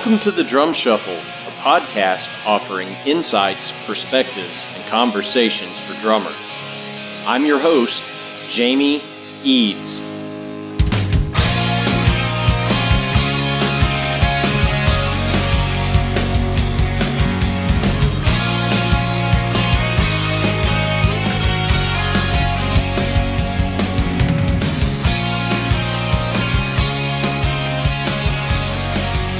Welcome to the Drum Shuffle, a podcast offering insights, perspectives, and conversations for drummers. I'm your host, Jamie Eads.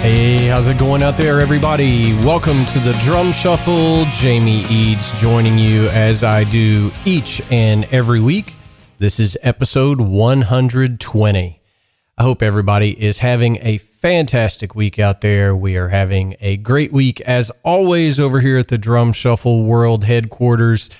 Hey, how's it going out there, everybody? Welcome to the Drum Shuffle. Jamie Eads joining you as I do each and every week. This is episode 120. I hope everybody is having a fantastic week out there. We are having a great week, as always, over here at the Drum Shuffle World Headquarters.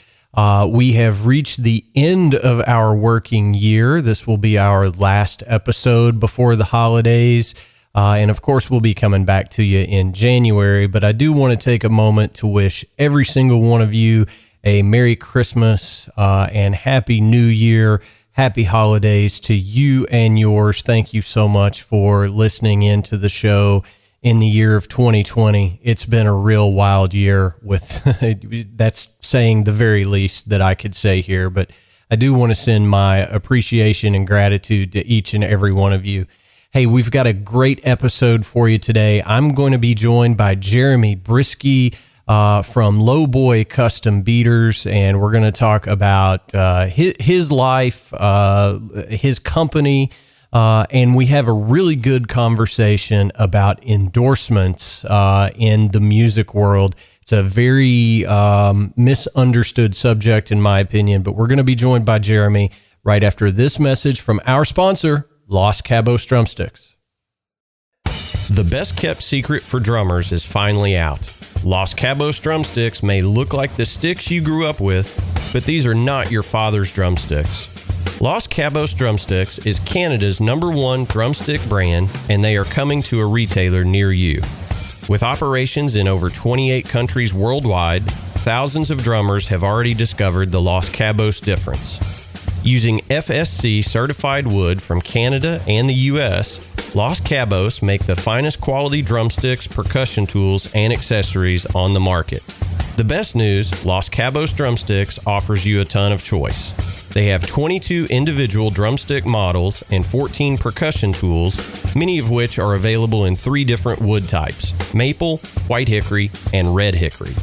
We have reached the end of our working year. This will be our last episode before the holidays. And of course, we'll be coming back to you in January, but I do want to take a moment to wish every single one of you a Merry Christmas and Happy New Year. Happy holidays to you and yours. Thank you so much for listening into the show in the year of 2020. It's been a real wild year with that's saying the very least that I could say here, but I do want to send my appreciation and gratitude to each and every one of you. Hey, we've got a great episode for you today. I'm going to be joined by Jeremy Brieske from Lowboy Custom Beaters, and we're going to talk about his life, his company, and we have a really good conversation about endorsements in the music world. It's a very misunderstood subject, in my opinion, but we're going to be joined by Jeremy right after this message from our sponsor, Los Cabos Drumsticks. The best kept secret for drummers is finally out. Los Cabos Drumsticks may look like the sticks you grew up with, but these are not your father's drumsticks. Los Cabos Drumsticks is Canada's #1 drumstick brand, and they are coming to a retailer near you. With operations in over 28 countries worldwide, thousands of drummers have already discovered the Los Cabos difference. Using FSC certified wood from Canada and the US, Los Cabos make the finest quality drumsticks, percussion tools, and accessories on the market. The best news, Los Cabos Drumsticks offers you a ton of choice. They have 22 individual drumstick models and 14 percussion tools, many of which are available in 3 different wood types: maple, white hickory, and red hickory.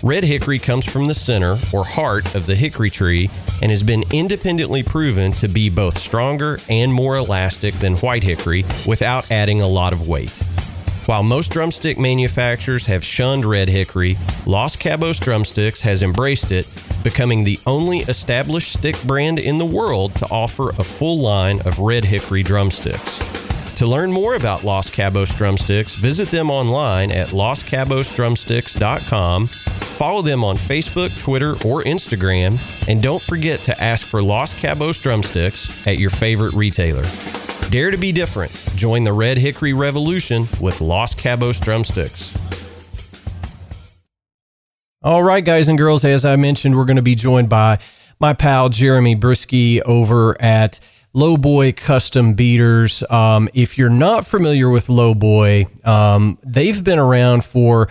Red hickory comes from the center or heart of the hickory tree and has been independently proven to be both stronger and more elastic than white hickory without adding a lot of weight. While most drumstick manufacturers have shunned red hickory, Los Cabos Drumsticks has embraced it, becoming the only established stick brand in the world to offer a full line of red hickory drumsticks. To learn more about Los Cabos Drumsticks, visit them online at loscabosdrumsticks.com. Follow them on Facebook, Twitter, or Instagram, and don't forget to ask for Los Cabos Drumsticks at your favorite retailer. Dare to be different. Join the Red Hickory Revolution with Los Cabos Drumsticks. All right, guys and girls, as I mentioned, we're going to be joined by my pal Jeremy Brieske over at Lowboy Custom Beaters. If you're not familiar with Lowboy, they've been around for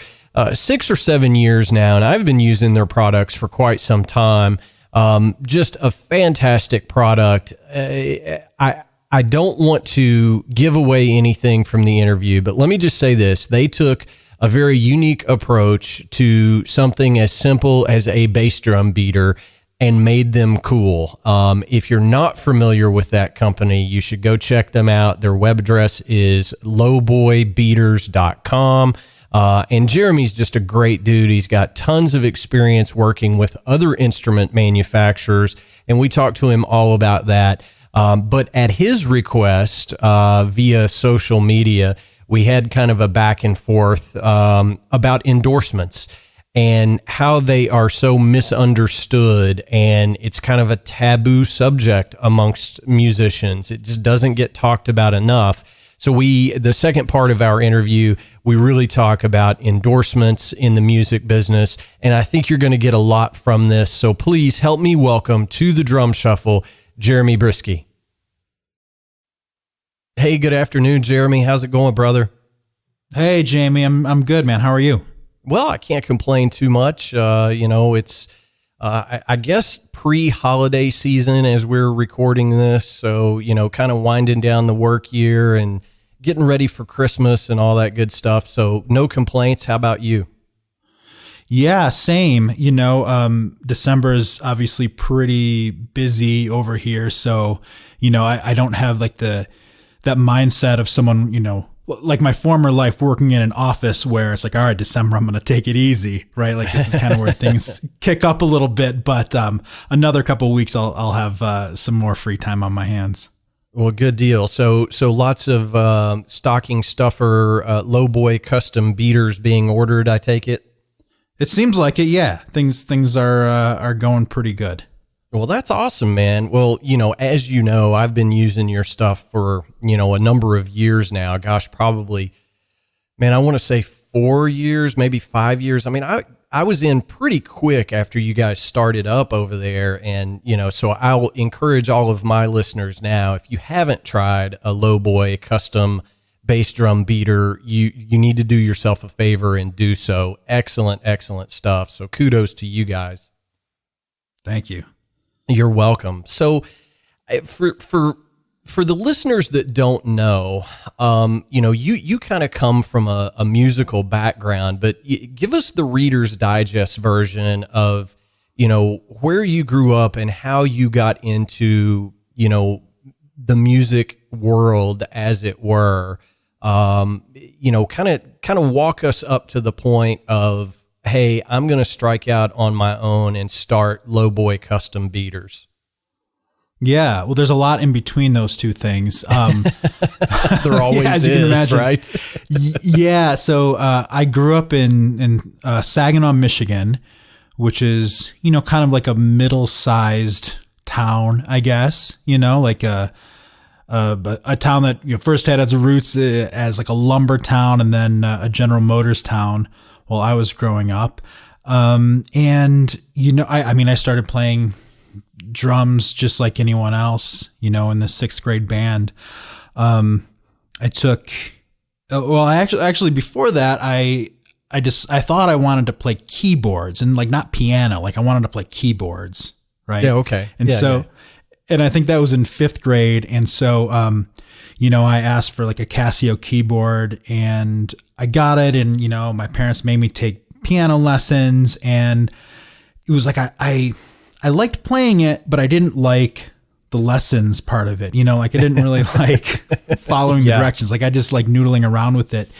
6 or 7 years now, and I've been using their products for quite some time. Just a fantastic product. I don't want to give away anything from the interview, but let me just say this. They took a very unique approach to something as simple as a bass drum beater and made them cool. If you're not familiar with that company, you should go check them out. Their web address is lowboybeaters.com. And Jeremy's just a great dude. He's got tons of experience working with other instrument manufacturers, and we talked to him all about that. But at his request, via social media, we had kind of a back and forth about endorsements and how they are so misunderstood, and it's kind of a taboo subject amongst musicians. It just doesn't get talked about enough. So the second part of our interview, we really talk about endorsements in the music business, and I think you're going to get a lot from this. So please help me welcome to the Drum Shuffle, Jeremy Brieske. Hey, good afternoon, Jeremy. How's it going, brother? Hey, Jamie, I'm good, man. How are you? Well, I can't complain too much. It's I guess pre-holiday season as we're recording this, so kind of winding down the work year and getting ready for Christmas and all that good stuff. So no complaints. How about you? Yeah, same. December is obviously pretty busy over here, so I don't have like that mindset of someone like my former life working in an office where it's like, all right, December, I'm going to take it easy, right? Like this is kind of where things kick up a little bit, but another couple of weeks, I'll have some more free time on my hands. Well, good deal. So lots of stocking stuffer, low boy custom beaters being ordered. I take it. It seems like it. Yeah, things are going pretty good. Well, that's awesome, man. Well, as you know, I've been using your stuff for, a number of years now. Gosh, probably, man, I want to say 4 years, maybe 5 years. I mean, I was in pretty quick after you guys started up over there. And, so I'll encourage all of my listeners now, if you haven't tried a Lowboy custom bass drum beater, you need to do yourself a favor and do so. Excellent, excellent stuff. So kudos to you guys. Thank you. You're welcome. So for the listeners that don't know, you kind of come from a musical background, but give us the Reader's Digest version of, where you grew up and how you got into, the music world, as it were. Kind of walk us up to the point of, hey, I'm going to strike out on my own and start Lowboy custom beaters. Yeah. Well, there's a lot in between those two things. There always as is, you can imagine, right? Yeah. So, I grew up in Saginaw, Michigan, which is, kind of like a middle-sized town, I guess, like a town that first had its roots as like a lumber town and then a General Motors town while I was growing up. I started playing drums just like anyone else, in the sixth grade band. Actually before that, I thought I wanted to play keyboards and like not piano, like I wanted to play keyboards. Right. Yeah. Okay. And and I think that was in fifth grade. And so, I asked for like a Casio keyboard and I got it. And, my parents made me take piano lessons, and it was like, I liked playing it, but I didn't like the lessons part of it. I didn't really like following the directions. Like I just like noodling around with it.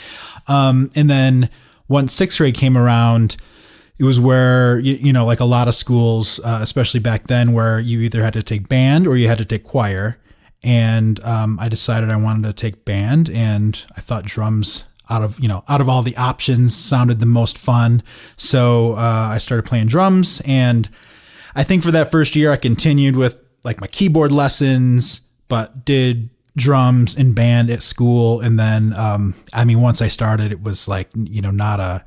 And then once sixth grade came around, it was where, like a lot of schools, especially back then, where you either had to take band or you had to take choir. And I decided I wanted to take band, and I thought drums out of all the options sounded the most fun. So I started playing drums, and I think for that first year I continued with like my keyboard lessons, but did drums and band at school. And then, once I started, it was like, not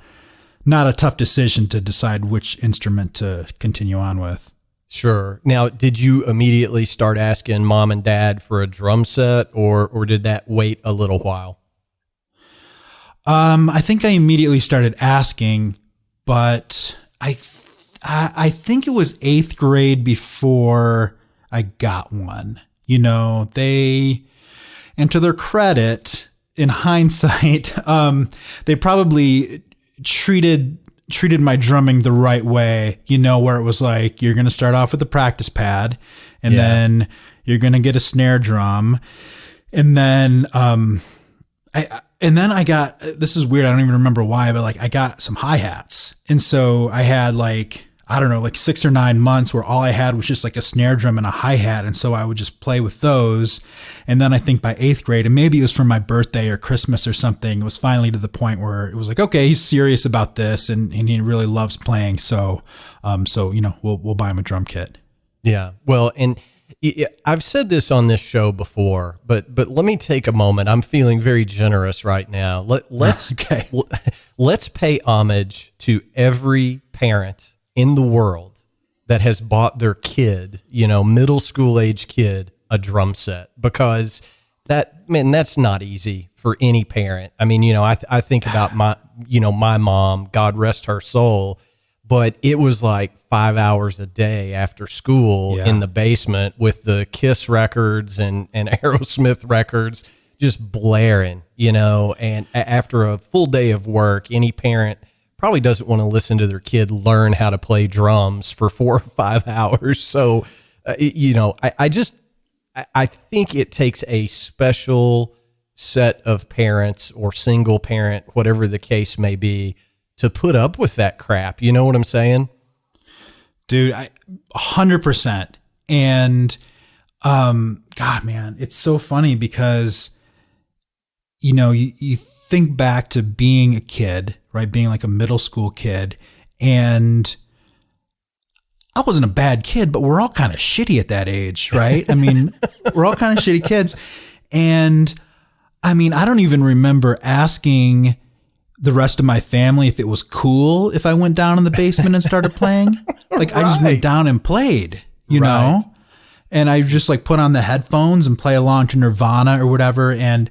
a tough decision to decide which instrument to continue on with. Sure. Now, did you immediately start asking mom and dad for a drum set, or did that wait a little while? I think I immediately started asking, but I think it was eighth grade before I got one. And to their credit, in hindsight, they probably treated my drumming the right way, where it was like, you're going to start off with a practice pad, and then you're going to get a snare drum. And then, I got, this is weird, I don't even remember why, but like I got some hi-hats. And so I had like 6 or 9 months where all I had was just like a snare drum and a hi-hat. And so I would just play with those. And then I think by eighth grade, and maybe it was for my birthday or Christmas or something, it was finally to the point where it was like, okay, he's serious about this and he really loves playing. So, we'll buy him a drum kit. Yeah. Well, and I've said this on this show before, but let me take a moment. I'm feeling very generous right now. Let's pay homage to every parent in the world that has bought their kid, middle school age kid, a drum set, because that's not easy for any parent. I mean, I think about my mom, God rest her soul, but it was like 5 hours a day after school in the basement with the Kiss records and Aerosmith records just blaring, and after a full day of work, any parent probably doesn't want to listen to their kid learn how to play drums for 4 or 5 hours. So, I think it takes a special set of parents or single parent, whatever the case may be, to put up with that crap. You know what I'm saying? Dude, 100%. And, God, man, it's so funny because, you think back to being a kid, right? Being like a middle school kid. And I wasn't a bad kid, but we're all kind of shitty at that age, right? I mean, we're all kind of shitty kids. And I mean, I don't even remember asking the rest of my family if it was cool if I went down in the basement and started playing. Like I just went down and played, you know? And I just like put on the headphones and play along to Nirvana or whatever. And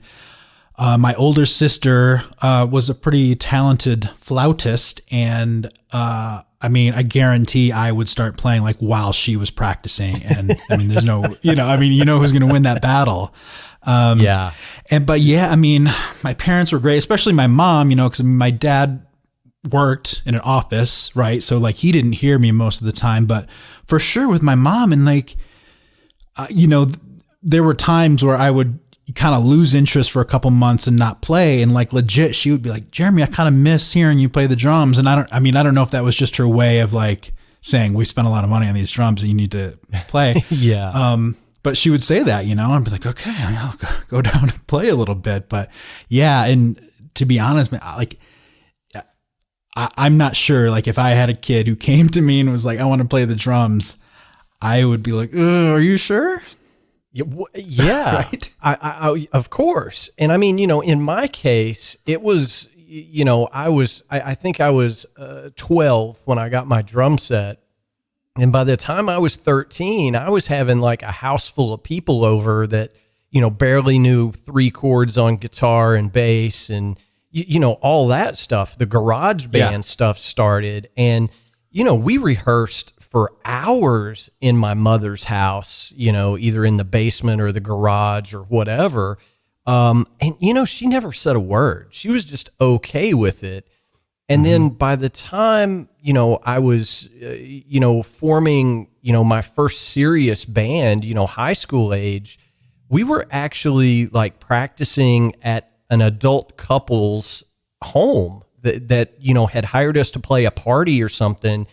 my older sister was a pretty talented flautist. And I mean, I guarantee I would start playing like while she was practicing. And I mean, there's no, who's going to win that battle. But I mean, my parents were great, especially my mom, because my dad worked in an office, right? So like he didn't hear me most of the time, but for sure with my mom and like, there were times where I would kind of lose interest for a couple months and not play. And like legit, she would be like, Jeremy, I kind of miss hearing you play the drums. And I don't know if that was just her way of like saying, we spent a lot of money on these drums and you need to play. But she would say that, I'd be like, okay, I'll go down and play a little bit. But yeah. And to be honest, man, like, I'm not sure, like if I had a kid who came to me and was like, I want to play the drums, I would be like, are you sure? Yeah. Right. I of course. And I mean, in my case, it was, I think I was 12 when I got my drum set. And by the time I was 13, I was having like a house full of people over that, barely knew 3 chords on guitar and bass and, all that stuff. The garage band stuff started. And, we rehearsed for hours in my mother's house, either in the basement or the garage or whatever. And, she never said a word. She was just okay with it. And then by the time, I was, forming, my first serious band, high school age, we were actually like practicing at an adult couple's home that had hired us to play a party or something.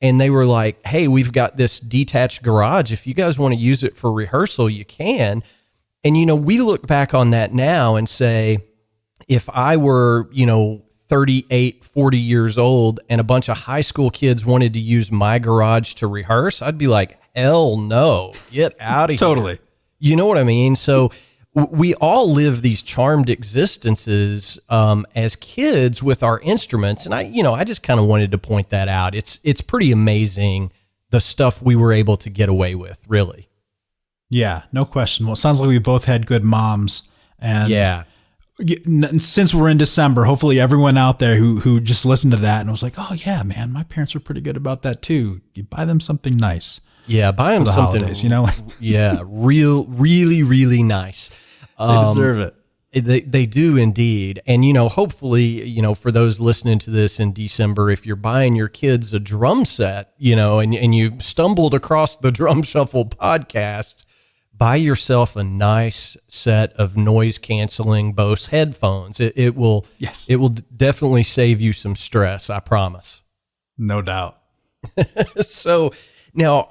And they were like, hey, we've got this detached garage. If you guys want to use it for rehearsal, you can. And, we look back on that now and say, if I were, 38, 40 years old and a bunch of high school kids wanted to use my garage to rehearse, I'd be like, hell no, get out of here. Totally. You know what I mean? So we all live these charmed existences as kids with our instruments. And I just kind of wanted to point that out. It's pretty amazing the stuff we were able to get away with, really. Yeah, no question. Well, it sounds like we both had good moms. And since we're in December, hopefully everyone out there who just listened to that and was like, oh yeah, man, my parents were pretty good about that too. You buy them something nice. Yeah, buy them something, holidays, really, really nice. They deserve it. They do indeed. And, hopefully, for those listening to this in December, if you're buying your kids a drum set, and you stumbled across the Drum Shuffle podcast, buy yourself a nice set of noise canceling Bose headphones. It will definitely save you some stress. I promise. No doubt. So now,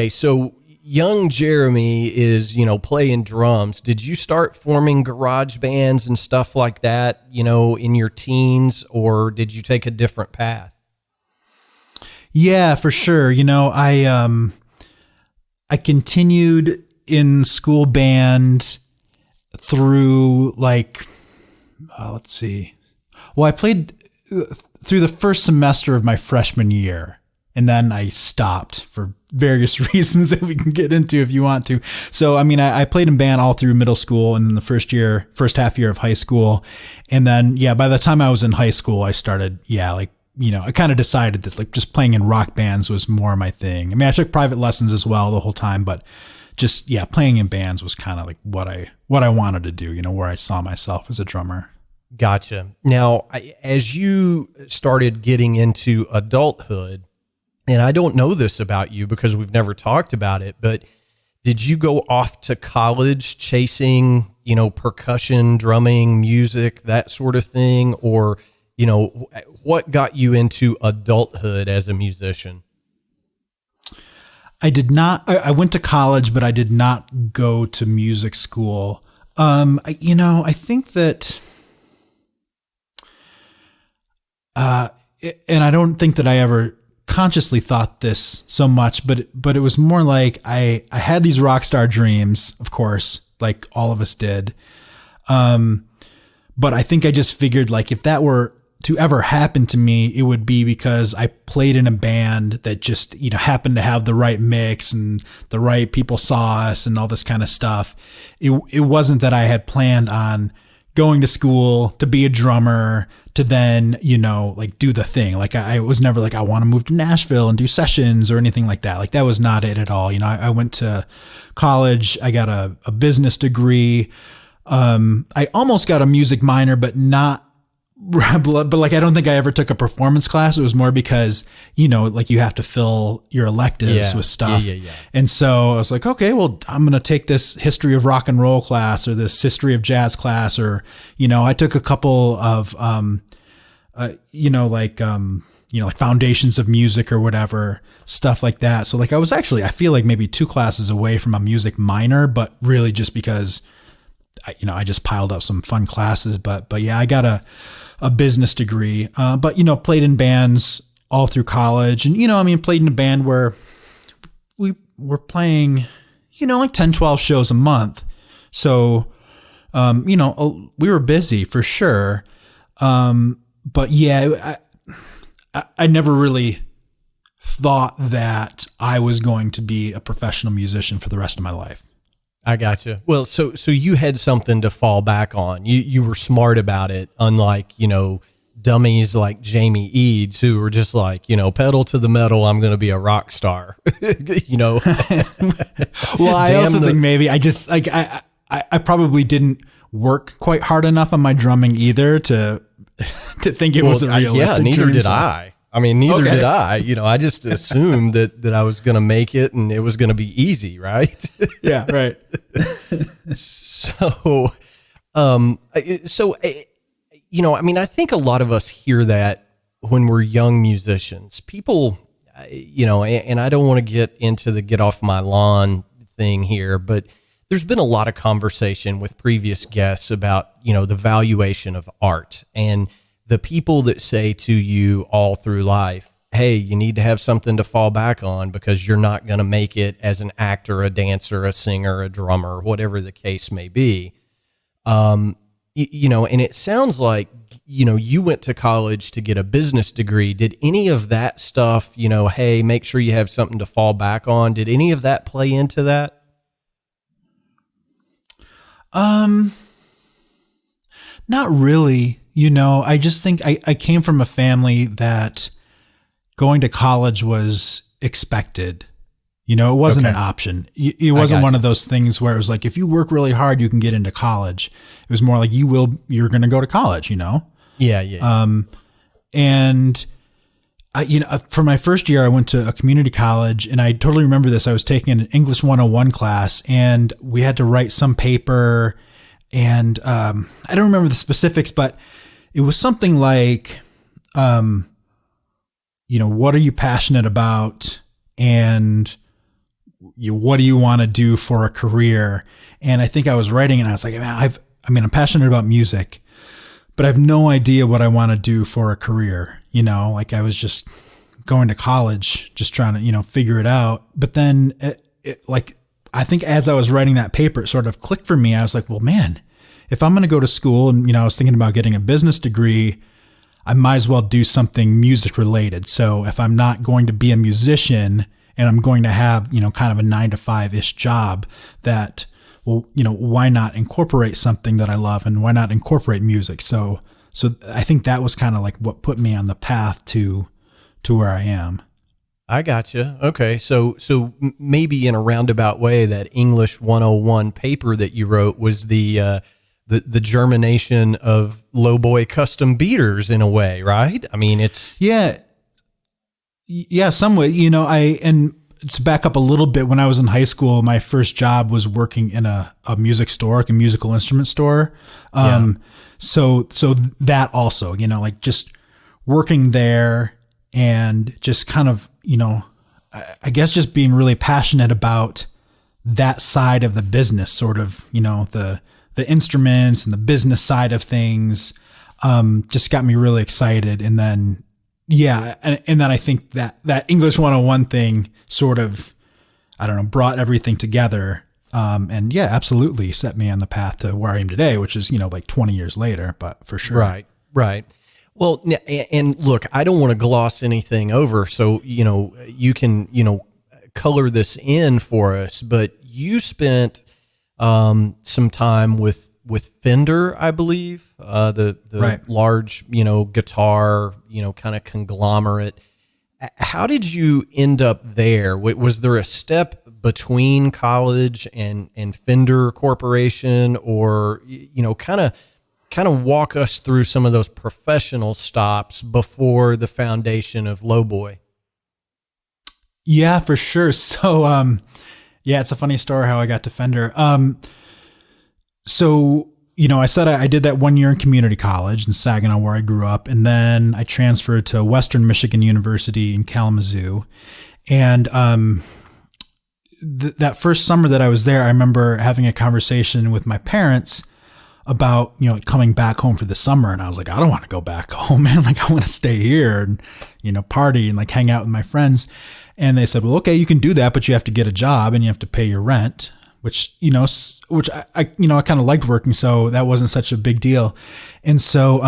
so young Jeremy is, playing drums. Did you start forming garage bands and stuff like that, in your teens, or did you take a different path? Yeah, for sure. I continued in school band through like, let's see. Well, I played through the first semester of my freshman year. And then I stopped for various reasons that we can get into if you want to. So, I mean, I played in band all through middle school and then the first half year of high school. And then, by the time I was in high school, I started, I kind of decided that like just playing in rock bands was more my thing. I mean, I took private lessons as well the whole time, but just, playing in bands was kind of like what I wanted to do, where I saw myself as a drummer. Gotcha. Now, as you started getting into adulthood, and I don't know this about you because we've never talked about it, but did you go off to college chasing, percussion, drumming, music, that sort of thing? Or, what got you into adulthood as a musician? I did not, I went to college, but I did not go to music school. I think that, and I don't think that I ever consciously thought this so much, but it was more like I had these rock star dreams, of course, like all of us did. But I think I just figured like if that were to ever happen to me, it would be because I played in a band that just, happened to have the right mix and the right people saw us and all this kind of stuff. It wasn't that I had planned on going to school to be a drummer to then, like do the thing. Like I was never like, I want to move to Nashville and do sessions or anything like that. Like that was not it at all. I went to college. I got a business degree. I almost got a music minor, but not, but like, I don't think I ever took a performance class. It was more because, like you have to fill your electives with stuff. Yeah. And so I was like, okay, well, I'm going to take this history of rock and roll class or this history of jazz class, or, I took a couple of, like foundations of music or whatever, stuff like that. So like I was actually, I feel like maybe 2 classes away from a music minor, but really just because I just piled up some fun classes, but yeah, I got a business degree, but, played in bands all through college and, played in a band where we were playing, like 10, 12 shows a month. So, we were busy for sure. But yeah, I never really thought that I was going to be a professional musician for the rest of my life. I gotcha. Well, so you had something to fall back on. You were smart about it, unlike, dummies like Jamie Eads who were just like, pedal to the metal, I'm going to be a rock star, Well, I also think maybe I just like, I probably didn't work quite hard enough on my drumming either to think it was a realistic dream. Neither did I. I mean, neither did I. I just assumed that I was going to make it and it was going to be easy, right? Yeah, right. So, I think a lot of us hear that when we're young musicians. People, and I don't want to get into the get off my lawn thing here, but there's been a lot of conversation with previous guests about, the valuation of art and the people that say to you all through life, hey, you need to have something to fall back on because you're not going to make it as an actor, a dancer, a singer, a drummer, whatever the case may be. And it sounds like, you went to college to get a business degree. Did any of that stuff, hey, make sure you have something to fall back on. Did any of that play into that? Not really. I just think I came from a family that going to college was expected. It wasn't an option. It wasn't one of those things where it was like, if you work really hard, you can get into college. It was more like you're going to go to college, Yeah. And for my first year, I went to a community college and I totally remember this. I was taking an English 101 class and we had to write some paper and, I don't remember the specifics, but it was something like, what are you passionate about and what do you want to do for a career? And I think I was writing and I was like, I'm passionate about music, but I have no idea what I want to do for a career. Like I was just going to college, just trying to, figure it out. But then I think as I was writing that paper, it sort of clicked for me. I was like, well, man, if I'm going to go to school and, I was thinking about getting a business degree, I might as well do something music related. So if I'm not going to be a musician and I'm going to have, kind of a 9 to 5-ish job that, well, why not incorporate something that I love, and why not incorporate music? So I think that was kind of like what put me on the path to where I am. I gotcha. Okay. So maybe in a roundabout way, that English 101 paper that you wrote was the germination of lowboy custom beaters in a way, right? I mean, it's somewhat, and to back up a little bit, when I was in high school, my first job was working in a music store, like a musical instrument store. So that also, like just working there and just kind of, I guess just being really passionate about that side of the business, sort of, the instruments and the business side of things, just got me really excited. And then, and then I think that English 101 thing sort of, I don't know, brought everything together. And absolutely set me on the path to where I am today, which is, like 20 years later, but for sure. Right. Well, and look, I don't want to gloss anything over. So, you can, color this in for us, but you spent, some time with Fender, I believe, the right. large, guitar, kind of conglomerate. How did you end up there? Was there a step between college and Fender Corporation, or, kind of walk us through some of those professional stops before the foundation of Lowboy? Yeah, for sure. So, it's a funny story how I got to Fender. So, I said I did that 1 year in community college in Saginaw, where I grew up. And then I transferred to Western Michigan University in Kalamazoo. And, that first summer that I was there, I remember having a conversation with my parents about, coming back home for the summer. And I was like, I don't want to go back home, man. Like, I want to stay here and, party and like hang out with my friends. And they said, well, okay, you can do that, but you have to get a job and you have to pay your rent, which I kind of liked working. So that wasn't such a big deal. And so,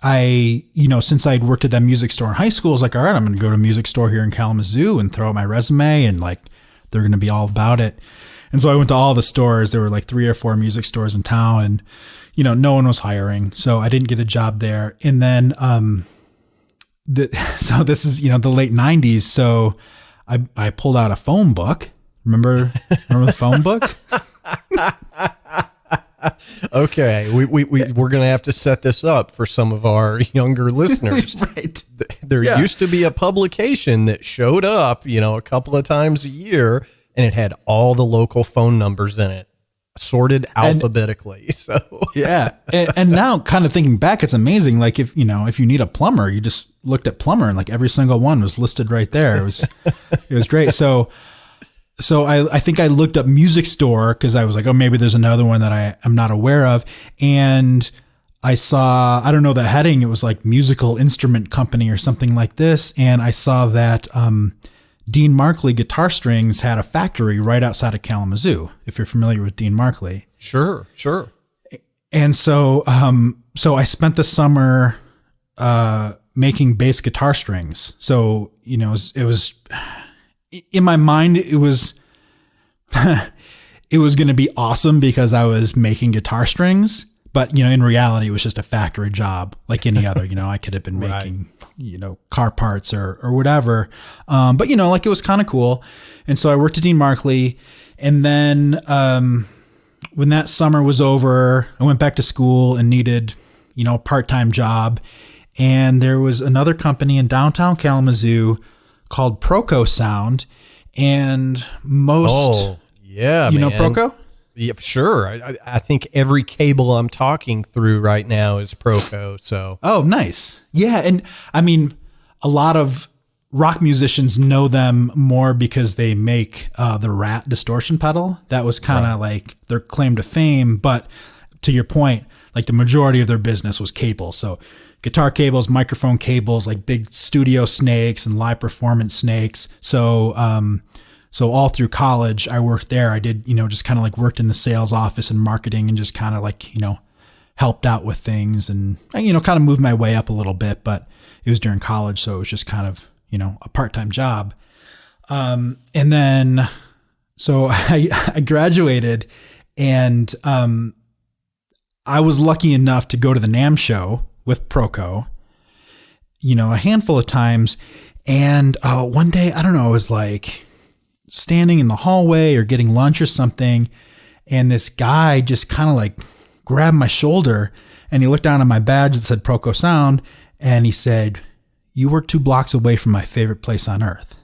I, since I'd worked at that music store in high school, I was like, all right, I'm going to go to a music store here in Kalamazoo and throw out my resume, and like, they're going to be all about it. And so I went to all the stores. There were like 3 or 4 music stores in town, and, no one was hiring. So I didn't get a job there. And then, so this is, the late 90s. So I pulled out a phone book. Remember the phone book? Okay. We're going to have to set this up for some of our younger listeners. Right. There used to be a publication that showed up, a couple of times a year, and it had all the local phone numbers in it, sorted alphabetically. So and now kind of thinking back, it's amazing. Like if you need a plumber, you just looked at plumber and like every single one was listed right there. It was great. So I think I looked up music store because I was like, oh, maybe there's another one that I am not aware of. And I saw, I don't know the heading, it was like musical instrument company or something like this. And I saw that, Dean Markley Guitar Strings had a factory right outside of Kalamazoo, if you're familiar with Dean Markley. Sure. And so I spent the summer making bass guitar strings. So, it was in my mind, it was going to be awesome because I was making guitar strings. But, in reality, it was just a factory job like any other. I could have been making, car parts or whatever. But, like it was kind of cool. And so I worked at Dean Markley. And then when that summer was over, I went back to school and needed, a part-time job. And there was another company in downtown Kalamazoo called Proco Sound. And most, know Proco? Yeah, sure. I think every cable I'm talking through right now is Proco. So. Oh, nice. Yeah. And I mean, a lot of rock musicians know them more because they make the Rat distortion pedal. That was kind of like their claim to fame. But to your point, like the majority of their business was cables. So guitar cables, microphone cables, like big studio snakes and live performance snakes. So all through college, I worked there. I did, just kind of like worked in the sales office and marketing and just kind of like, helped out with things and, kind of moved my way up a little bit, but it was during college. So it was just kind of, a part-time job. And then, so I graduated, and I was lucky enough to go to the NAMM show with Proco, a handful of times. And one day, I don't know, I was like standing in the hallway or getting lunch or something, and this guy just kind of like grabbed my shoulder, and he looked down at my badge that said Proco Sound, and he said, "You were 2 blocks away from my favorite place on earth."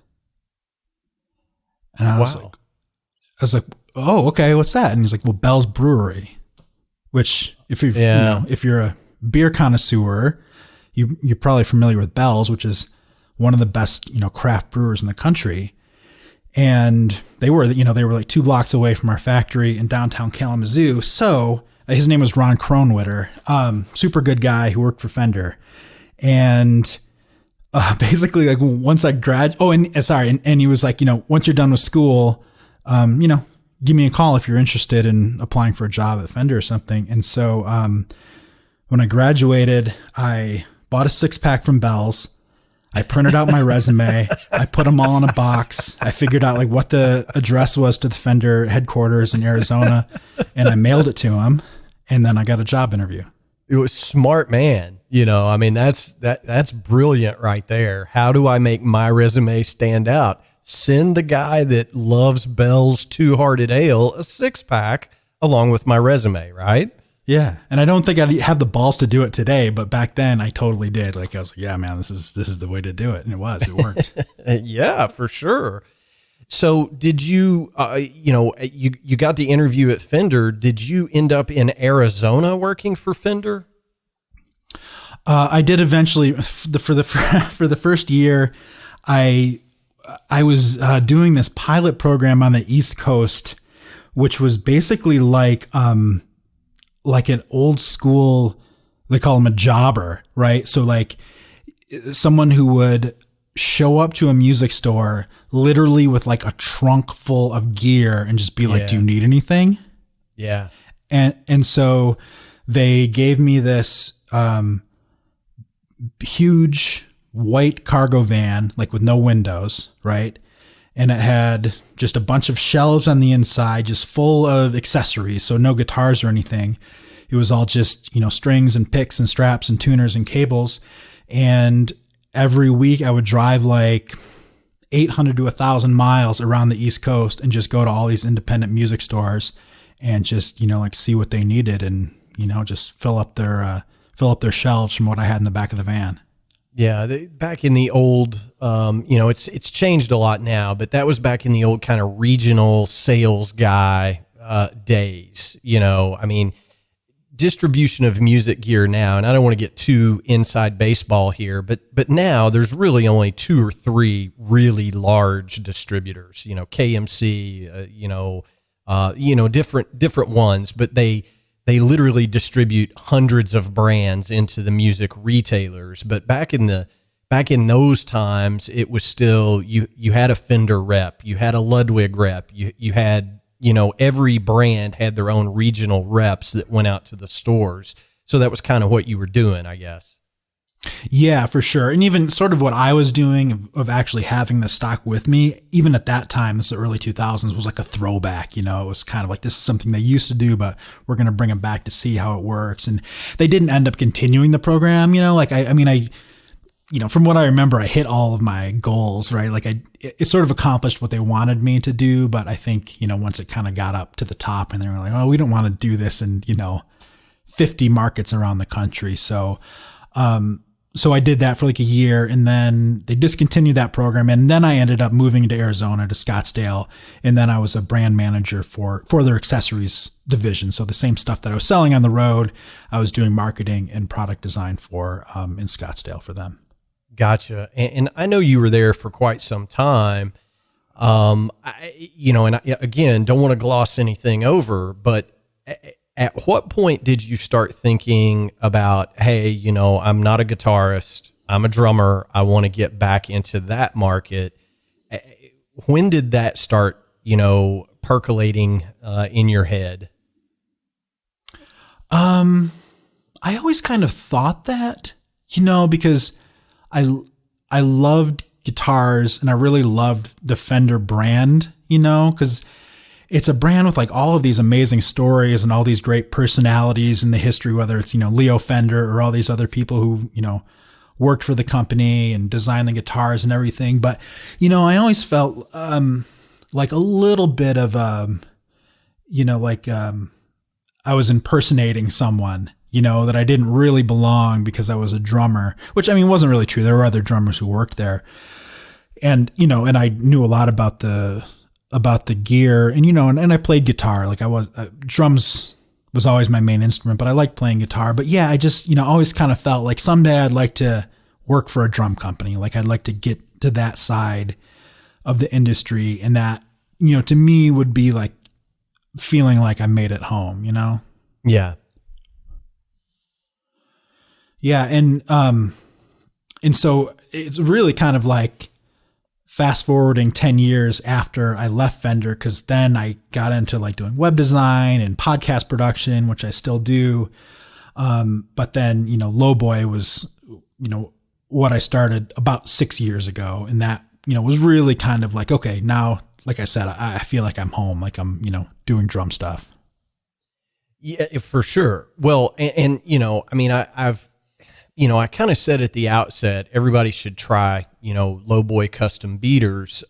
And I was like, "Oh, okay, what's that?" And he's like, "Well, Bell's Brewery," which if you're a beer connoisseur, you're probably familiar with Bell's, which is one of the best, craft brewers in the country. And they were like 2 blocks away from our factory in downtown Kalamazoo. So his name was Ron Kronwitter, super good guy who worked for Fender. And basically, like, once I and he was like, once you're done with school, give me a call if you're interested in applying for a job at Fender or something. And so when I graduated, I bought a 6-pack from Bell's. I printed out my resume. I put them all in a box. I figured out like what the address was to the Fender headquarters in Arizona, and I mailed it to him. And then I got a job interview. It was smart, man. That's brilliant right there. How do I make my resume stand out? Send the guy that loves Bell's Two-Hearted Ale a 6-pack along with my resume, right? Yeah. And I don't think I'd have the balls to do it today, but back then I totally did. Like, I was like, yeah, man, this is the way to do it. And it worked. Yeah, for sure. So did you, you got the interview at Fender. Did you end up in Arizona working for Fender? I did eventually. For the first year, I was doing this pilot program on the East Coast, which was basically like an old school, they call them a jobber, right? So like someone who would show up to a music store literally with like a trunk full of gear and just be like, "Do you need anything?" Yeah. And so they gave me this huge white cargo van, like with no windows, right? And it had just a bunch of shelves on the inside, just full of accessories. So no guitars or anything. It was all just, strings and picks and straps and tuners and cables. And every week I would drive like 800 to 1,000 miles around the East Coast and just go to all these independent music stores and just, like see what they needed and, just fill up their shelves from what I had in the back of the van. Yeah, back in the old, it's changed a lot now, but that was back in the old kind of regional sales guy days. Distribution of music gear now, and I don't want to get too inside baseball here, but now there's really only 2 or 3 really large distributors. KMC, different ones, but they literally distribute hundreds of brands into the music retailers. But back in those times, it was still, you had a Fender rep, you had a Ludwig rep, you had, every brand had their own regional reps that went out to the stores. So that was kind of what you were doing, I guess. Yeah, for sure. And even sort of what I was doing of actually having the stock with me, even at that time, this is the early 2000s, was like a throwback. It was kind of like, this is something they used to do, but we're going to bring it back to see how it works. And they didn't end up continuing the program. From what I remember, I hit all of my goals, right? Like it sort of accomplished what they wanted me to do. But I think, once it kind of got up to the top and they were like, "Oh, we don't want to do this in, 50 markets around the country." So I did that for like a year, and then they discontinued that program. And then I ended up moving to Arizona, to Scottsdale. And then I was a brand manager for their accessories division. So the same stuff that I was selling on the road, I was doing marketing and product design for in Scottsdale for them. Gotcha. And I know you were there for quite some time. Again, don't want to gloss anything over, but at what point did you start thinking about, hey, I'm not a guitarist, I'm a drummer, I want to get back into that market? When did that start, percolating in your head? I always kind of thought that, because I loved guitars, and I really loved the Fender brand, because it's a brand with like all of these amazing stories and all these great personalities in the history, whether it's, Leo Fender or all these other people who, worked for the company and designed the guitars and everything. But, I always felt like a little bit of, I was impersonating someone, that I didn't really belong because I was a drummer, which wasn't really true. There were other drummers who worked there. And, and I knew a lot about the gear and, and I played guitar. Like drums was always my main instrument, but I liked playing guitar. But yeah, I just, always kind of felt like someday I'd like to work for a drum company. Like I'd like to get to that side of the industry. And that, to me would be like feeling like I made it home, Yeah. Yeah. And so it's really kind of like fast forwarding 10 years after I left Fender, because then I got into like doing web design and podcast production, which I still do. But then, Lowboy was, what I started about 6 years ago. And that, was really kind of like, okay, now, like I said, I feel like I'm home, like I'm, doing drum stuff. Yeah, for sure. Well, and I kind of said at the outset, everybody should try, Lowboy custom beaters.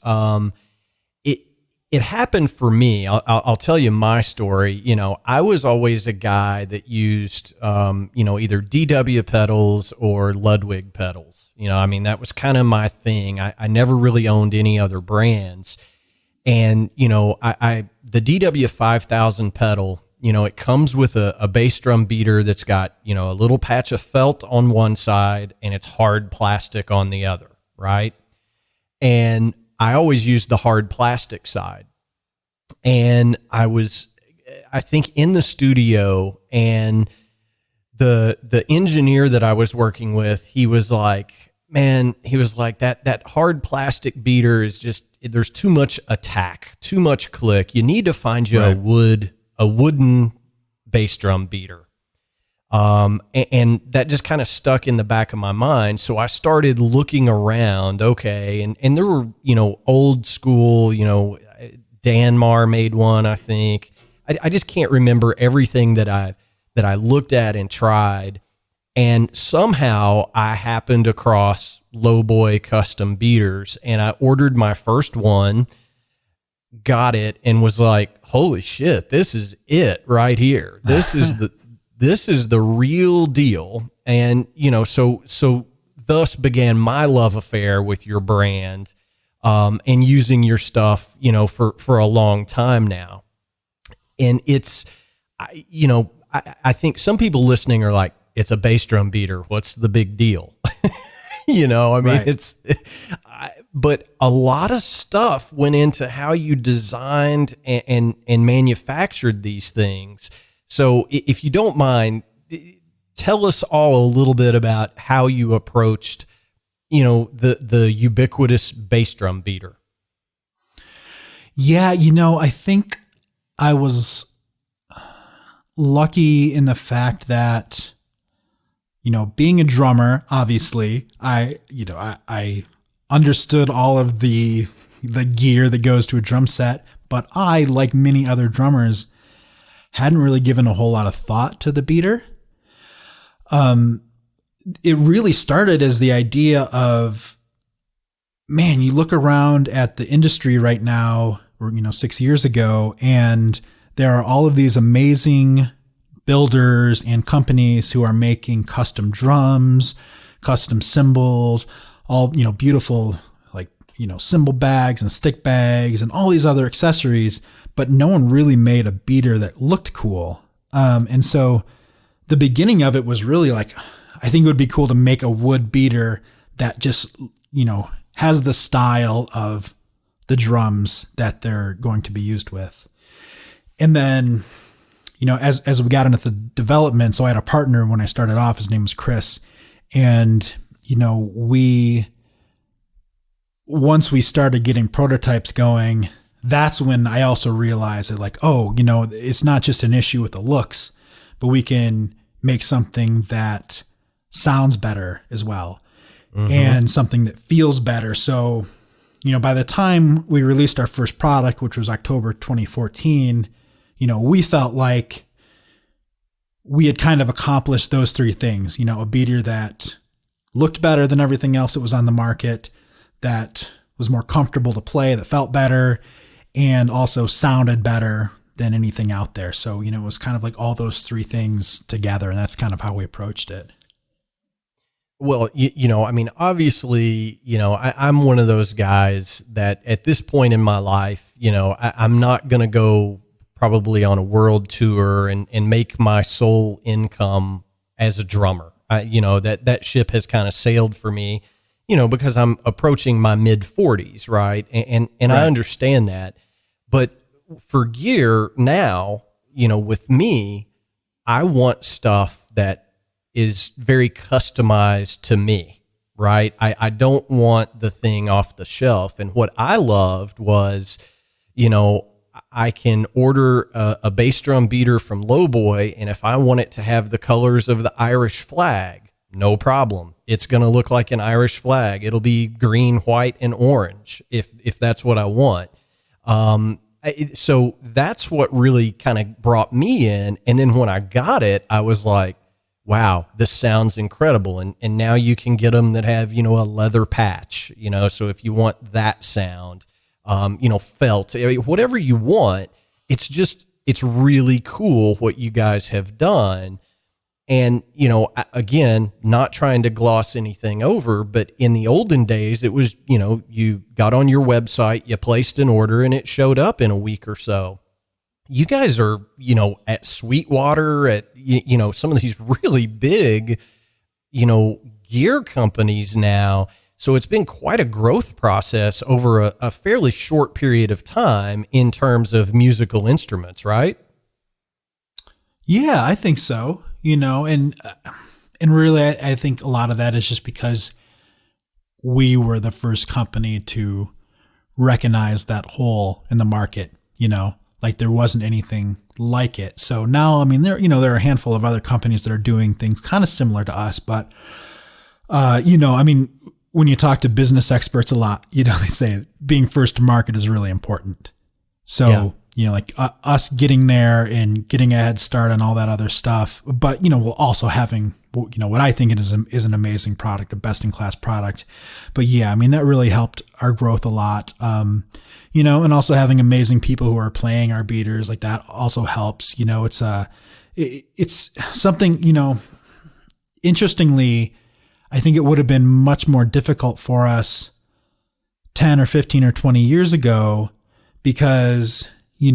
It happened for me. I'll tell you my story. I was always a guy that used, either DW pedals or Ludwig pedals. That was kind of my thing. I never really owned any other brands. And, the DW 5000 pedal, it comes with a bass drum beater that's got, a little patch of felt on one side and it's hard plastic on the other, right? And I always used the hard plastic side. And I think in the studio, and the engineer that I was working with, he was like, that hard plastic beater is just, there's too much attack, too much click. You need to find you a wooden bass drum beater. And that just kind of stuck in the back of my mind. So I started looking around. Okay. And there were, old school, Danmar made one, I think. I just can't remember everything that I looked at and tried. And somehow I happened across Lowboy custom beaters, and I ordered my first one, got it, and was like, holy shit, this is it right here. This is the real deal. And, so thus began my love affair with your brand, and using your stuff, for a long time now. And I think some people listening are like, it's a bass drum beater. What's the big deal? Right. But a lot of stuff went into how you designed and manufactured these things. So if you don't mind, tell us all a little bit about how you approached, the ubiquitous bass drum beater. Yeah. I think I was lucky in the fact that, being a drummer, obviously, I understood all of the gear that goes to a drum set, but I, like many other drummers, hadn't really given a whole lot of thought to the beater. It really started as the idea of, man, you look around at the industry right now, or 6 years ago, and there are all of these amazing builders and companies who are making custom drums, custom cymbals, all, beautiful, like, cymbal bags and stick bags and all these other accessories, but no one really made a beater that looked cool. And so the beginning of it was really like, I think it would be cool to make a wood beater that just, has the style of the drums that they're going to be used with. And then, as we got into the development, so I had a partner when I started off, his name was Chris. And, once we started getting prototypes going, that's when I also realized that like, it's not just an issue with the looks, but we can make something that sounds better as well. and something that feels better. So, by the time we released our first product, which was October 2014, we felt like we had kind of accomplished those three things, a beater that looked better than everything else that was on the market, that was more comfortable to play, that felt better, and also sounded better than anything out there. So, it was kind of like all those three things together, and that's kind of how we approached it. Well, obviously, I'm one of those guys that at this point in my life, I'm not going to go probably on a world tour and make my sole income as a drummer. That ship has kind of sailed for me, because I'm approaching my mid 40s. Right. And right. I understand that. But for gear now, with me, I want stuff that is very customized to me, right? I don't want the thing off the shelf. And what I loved was, I can order a bass drum beater from Lowboy, and if I want it to have the colors of the Irish flag, no problem. It's going to look like an Irish flag. It'll be green, white, and orange if that's what I want. So that's what really kind of brought me in. And then when I got it, I was like, wow, this sounds incredible. And now you can get them that have, a leather patch, so if you want that sound, felt, whatever you want, it's really cool what you guys have done. And, again, not trying to gloss anything over, but in the olden days, it was, you got on your website, you placed an order, and it showed up in a week or so. You guys are, at Sweetwater, at, some of these really big, gear companies now. So it's been quite a growth process over a fairly short period of time in terms of musical instruments, right? Yeah, I think so. And really, I think a lot of that is just because we were the first company to recognize that hole in the market, like there wasn't anything like it. So now, there are a handful of other companies that are doing things kind of similar to us, but, when you talk to business experts a lot, they say being first to market is really important. So, us getting there and getting a head start on all that other stuff, but, we're also having, what I think is an amazing product, a best in class product. But yeah, that really helped our growth a lot. And also having amazing people who are playing our beaters, like that also helps. It's something, interestingly, I think it would have been much more difficult for us 10 or 15 or 20 years ago because, you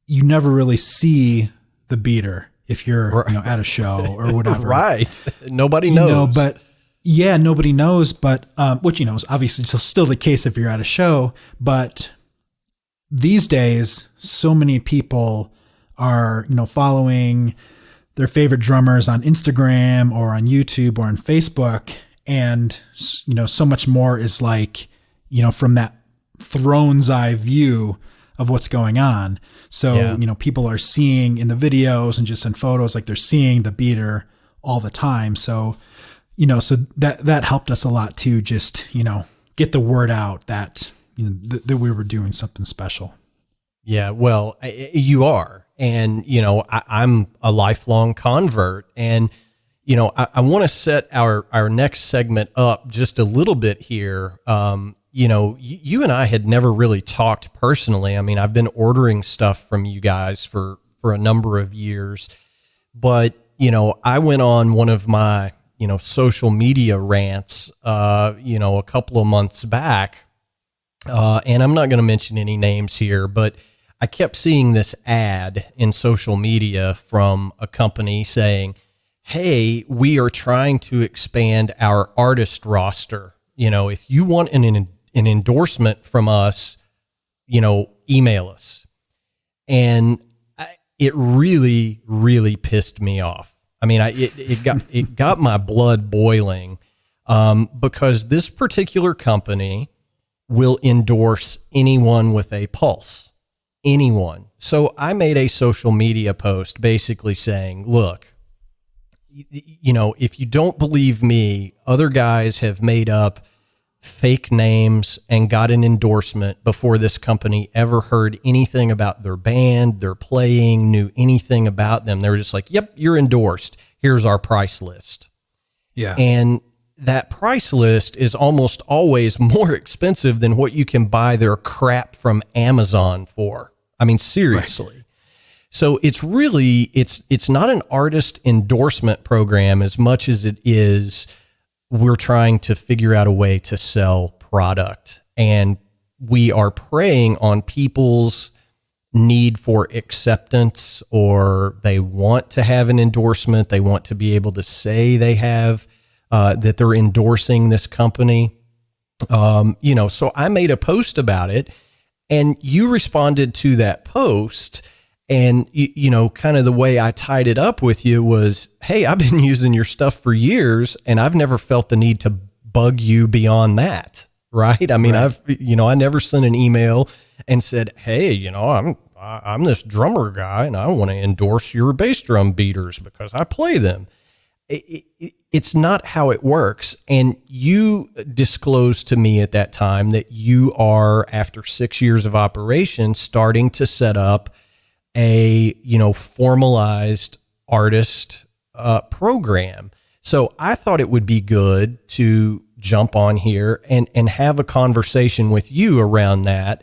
never really see the beater if you're, at a show or whatever. Right. Nobody knows. But yeah, nobody knows. But, which, is obviously still the case if you're at a show. But these days, so many people are, following their favorite drummers on Instagram or on YouTube or on Facebook. And, so much more is like, from that throne's eye view of what's going on. So, people are seeing in the videos and just in photos, like they're seeing the beater all the time. So, so that helped us a lot too, just, get the word out that, that we were doing something special. Yeah, well, you are. And, I'm a lifelong convert. And, I want to set our next segment up just a little bit here. You and I had never really talked personally. I've been ordering stuff from you guys for a number of years. But, I went on one of my, social media rants, a couple of months back. And I'm not going to mention any names here, but I kept seeing this ad in social media from a company saying, hey, we are trying to expand our artist roster. If you want an endorsement from us, email us. And it really, really pissed me off. It got my blood boiling, because this particular company will endorse anyone with a pulse. Anyone. So I made a social media post basically saying, look, if you don't believe me, other guys have made up fake names and got an endorsement before this company ever heard anything about their band, their playing, knew anything about them. They were just like, yep, you're endorsed. Here's our price list. Yeah. And that price list is almost always more expensive than what you can buy their crap from Amazon for. I mean, seriously. Right. So it's really, it's not an artist endorsement program as much as it is we're trying to figure out a way to sell product, and we are preying on people's need for acceptance, or they want to have an endorsement. They want to be able to say they have, that they're endorsing this company. So I made a post about it, and you responded to that post. And, kind of the way I tied it up with you was, hey, I've been using your stuff for years and I've never felt the need to bug you beyond that. Right. I mean, right. I never sent an email and said, hey, I'm this drummer guy and I want to endorse your bass drum beaters because I play them. It's not how it works. And you disclosed to me at that time that you are, after 6 years of operation, starting to set up a, formalized artist program. So I thought it would be good to jump on here and have a conversation with you around that.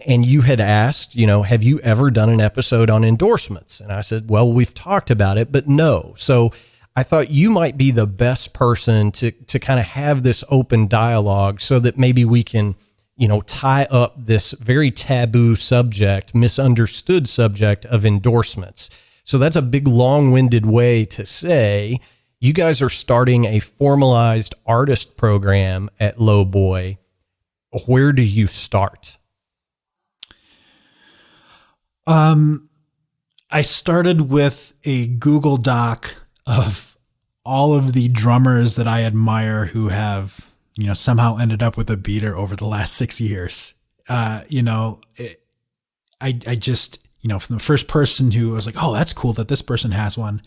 And you had asked, have you ever done an episode on endorsements? And I said, well, we've talked about it, but no. So I thought you might be the best person to kind of have this open dialogue so that maybe we can tie up this very taboo subject, misunderstood subject of endorsements. So that's a big, long-winded way to say you guys are starting a formalized artist program at Lowboy. Where do you start? I started with a Google Doc of all of the drummers that I admire who have somehow ended up with a beater over the last 6 years. I just, from the first person who was like, oh, that's cool that this person has one,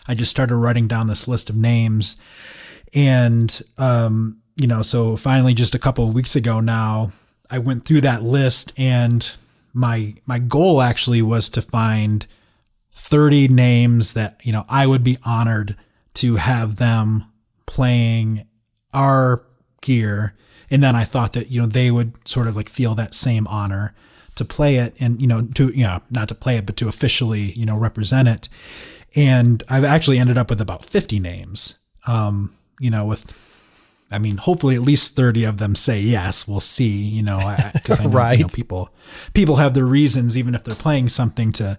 I just started writing down this list of names. And, so finally just a couple of weeks ago now, I went through that list, and my goal actually was to find 30 names that, I would be honored to have them playing our gear. And then I thought that, they would sort of like feel that same honor to play it and, not to play it, but to officially, represent it. And I've actually ended up with about 50 names, hopefully at least 30 of them say yes. We'll see, because I know, right. People have their reasons, even if they're playing something, to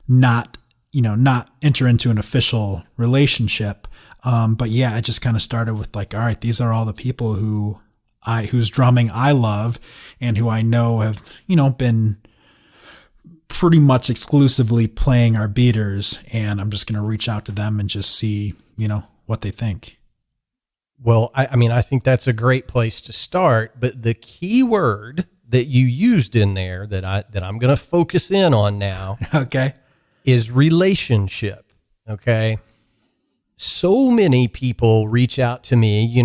not enter into an official relationship. But yeah, it just kind of started with like, all right, these are all the people whose drumming I love and who I know have, been pretty much exclusively playing our beaters. And I'm just going to reach out to them and just see, what they think. Well, I think that's a great place to start, but the key word that you used in there that I'm going to focus in on now, okay, is relationship. Okay. So many people reach out to me.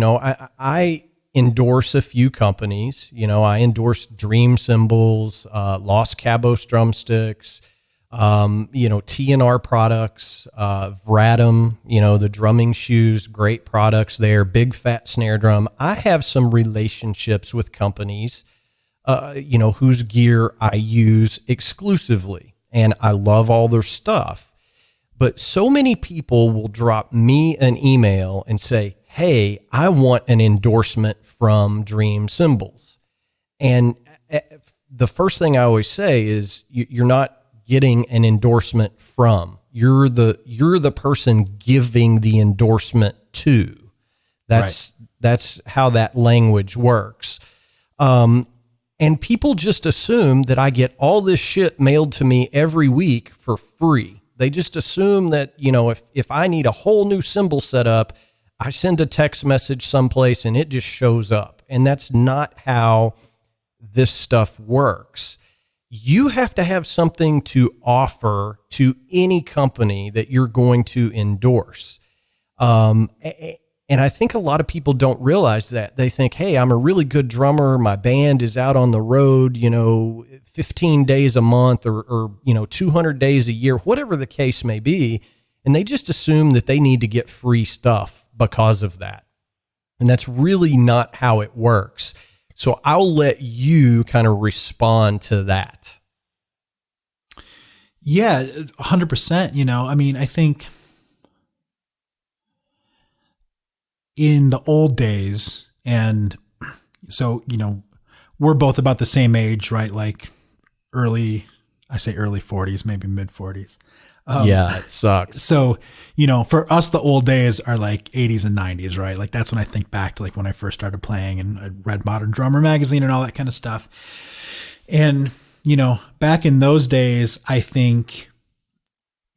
I endorse a few companies. I endorse Dream Cymbals, Los Cabos drumsticks, TNR products, Vratum, the drumming shoes, great products there, Big Fat Snare Drum. I have some relationships with companies, whose gear I use exclusively, and I love all their stuff. But so many people will drop me an email and say, hey, I want an endorsement from Dream Cymbals. And the first thing I always say is you're not getting an endorsement from. You're the person giving the endorsement to. That's how that language works. And people just assume that I get all this shit mailed to me every week for free. They just assume that, if I need a whole new cymbal set up, I send a text message someplace and it just shows up. And that's not how this stuff works. You have to have something to offer to any company that you're going to endorse. And I think a lot of people don't realize that. They think, hey, I'm a really good drummer. My band is out on the road, 15 days a month or 200 days a year, whatever the case may be. And they just assume that they need to get free stuff because of that. And that's really not how it works. So I'll let you kind of respond to that. Yeah, 100%. I think in the old days, and so, we're both about the same age, right? Like early 40s, maybe mid 40s. Yeah, it sucks. So, for us, the old days are like 80s and 90s, right? Like that's when I think back to like when I first started playing and I read Modern Drummer magazine and all that kind of stuff. And, back in those days, I think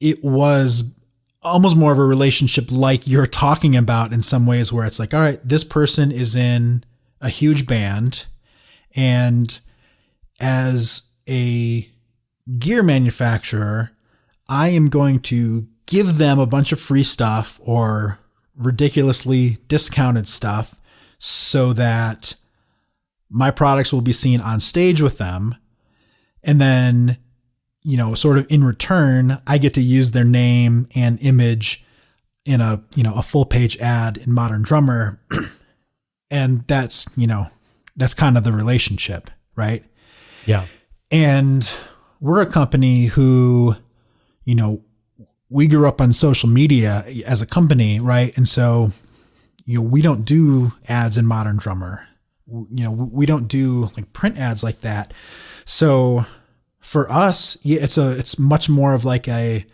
it was almost more of a relationship like you're talking about in some ways, where it's like, all right, this person is in a huge band, and as a gear manufacturer, I am going to give them a bunch of free stuff or ridiculously discounted stuff so that my products will be seen on stage with them. And then, sort of in return, I get to use their name and image in a full page ad in Modern Drummer. And that's kind of the relationship, right? Yeah. And we're a company who, we grew up on social media as a company, right? And so, we don't do ads in Modern Drummer. We don't do like print ads like that. So for us, it's much more of like an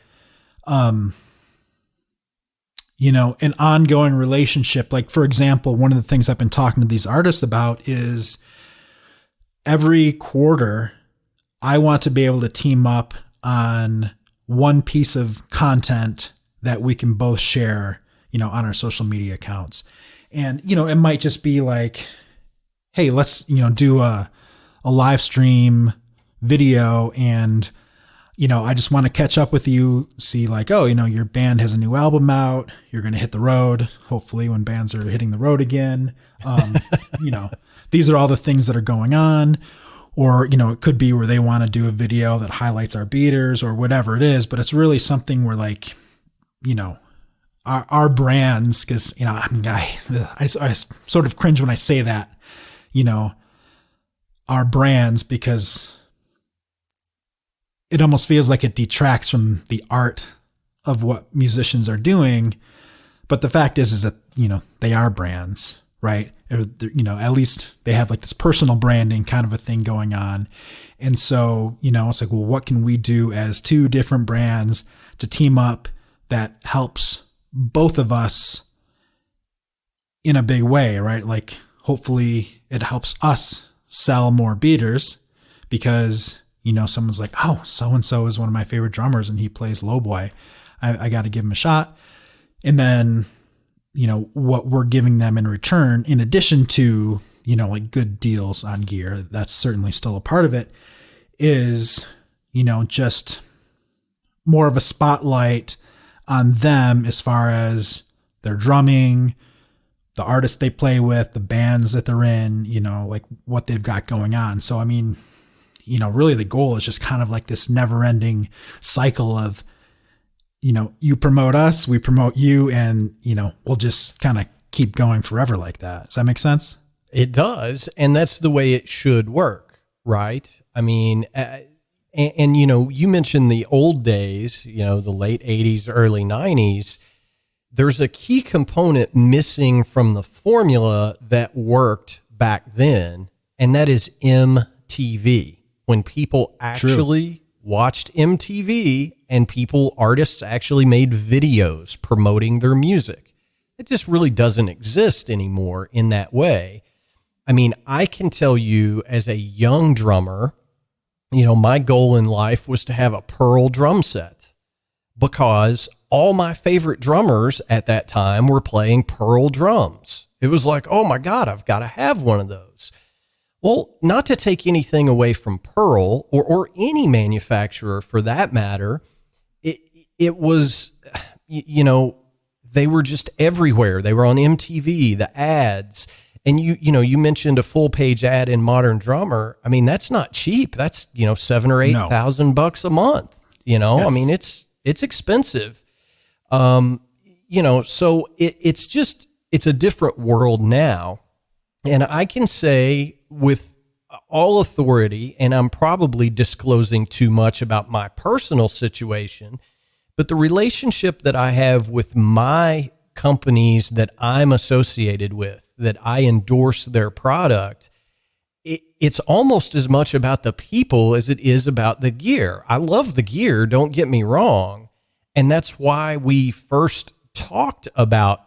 ongoing relationship. Like, for example, one of the things I've been talking to these artists about is every quarter, I want to be able to team up on one piece of content that we can both share, on our social media accounts. And, it might just be like, hey, let's, do a live stream video. And, I just want to catch up with you, see like, oh, your band has a new album out. You're going to hit the road, hopefully, when bands are hitting the road again. These are all the things that are going on. Or, it could be where they want to do a video that highlights our beaters or whatever it is, but it's really something where like, our brands, because, I sort of cringe when I say that, our brands, because it almost feels like it detracts from the art of what musicians are doing. But the fact is that, they are brands, right? Or, at least they have like this personal branding kind of a thing going on. And so, it's like, well, what can we do as two different brands to team up that helps both of us in a big way, right? Like, hopefully it helps us sell more beaters because, someone's like, oh, so-and-so is one of my favorite drummers and he plays lowboy. I got to give him a shot. And then, what we're giving them in return, in addition to, like good deals on gear, that's certainly still a part of it, is, just more of a spotlight on them as far as their drumming, the artists they play with, the bands that they're in, like what they've got going on. So, I mean, really the goal is just kind of like this never ending cycle of, you promote us, we promote you, and, we'll just kind of keep going forever like that. Does that make sense? It does. And that's the way it should work, right? I mean, and you mentioned the old days, the late 80s, early 90s. There's a key component missing from the formula that worked back then, and that is MTV. When people actually watched MTV and artists actually made videos promoting their music. It just really doesn't exist anymore in that way. I mean, I can tell you as a young drummer, my goal in life was to have a Pearl drum set because all my favorite drummers at that time were playing Pearl drums. It was like, oh my God, I've got to have one of those. Well, not to take anything away from Pearl or any manufacturer for that matter, it was, they were just everywhere. They were on MTV, the ads. And you mentioned a full page ad in Modern Drummer. I mean, that's not cheap. That's, $7,000 or $8,000 a month. Yes. I mean, it's expensive. So it's a different world now. And I can say with all authority, and I'm probably disclosing too much about my personal situation, but the relationship that I have with my companies that I'm associated with, that I endorse their product, it's almost as much about the people as it is about the gear. I love the gear, don't get me wrong. And that's why we first talked about,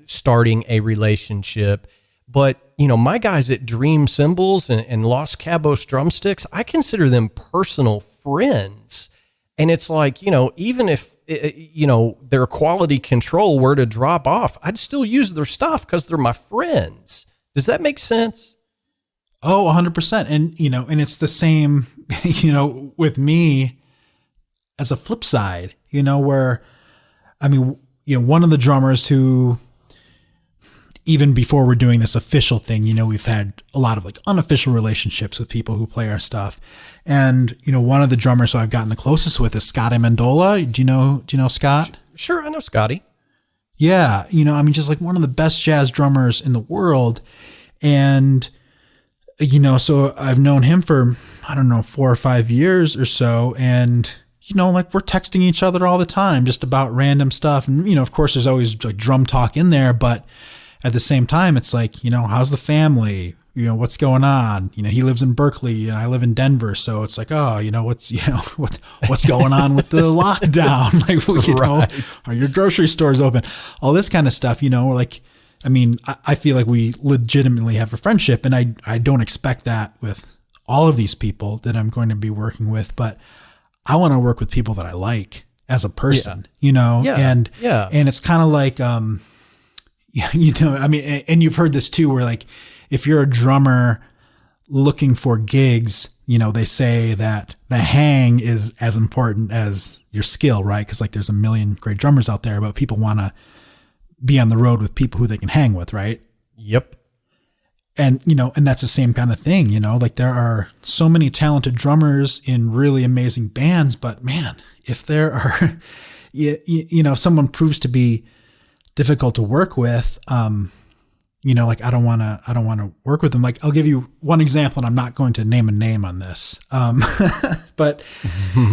starting a relationship. But, my guys at Dream Cymbals and Los Cabos Drumsticks, I consider them personal friends. And it's like, even if, their quality control were to drop off, I'd still use their stuff because they're my friends. Does that make sense? Oh, 100%. And, and it's the same, with me as a flip side, where, one of the drummers who, even before we're doing this official thing, we've had a lot of like unofficial relationships with people who play our stuff. And, one of the drummers who I've gotten the closest with is Scott Amendola. Do you know Scott? Sure. I know Scotty. Yeah. Just like one of the best jazz drummers in the world. And, so I've known him for, 4 or 5 years or so. And, like we're texting each other all the time, just about random stuff. And, of course there's always like drum talk in there, but at the same time, it's like, how's the family? What's going on? He lives in Berkeley and I live in Denver. So it's like, what's going on with the lockdown? Like, are your grocery stores open? All this kind of stuff, I feel like we legitimately have a friendship, and I don't expect that with all of these people that I'm going to be working with, but I want to work with people that I like as a person, and it's kind of like, and you've heard this too, where like, if you're a drummer looking for gigs, they say that the hang is as important as your skill, right? Cause like there's a million great drummers out there, but people want to be on the road with people who they can hang with. Right. Yep. And, and that's the same kind of thing, like there are so many talented drummers in really amazing bands, but man, if there are, if someone proves to be difficult to work with, like I don't want to work with them. Like I'll give you one example, and I'm not going to name a name on this. But,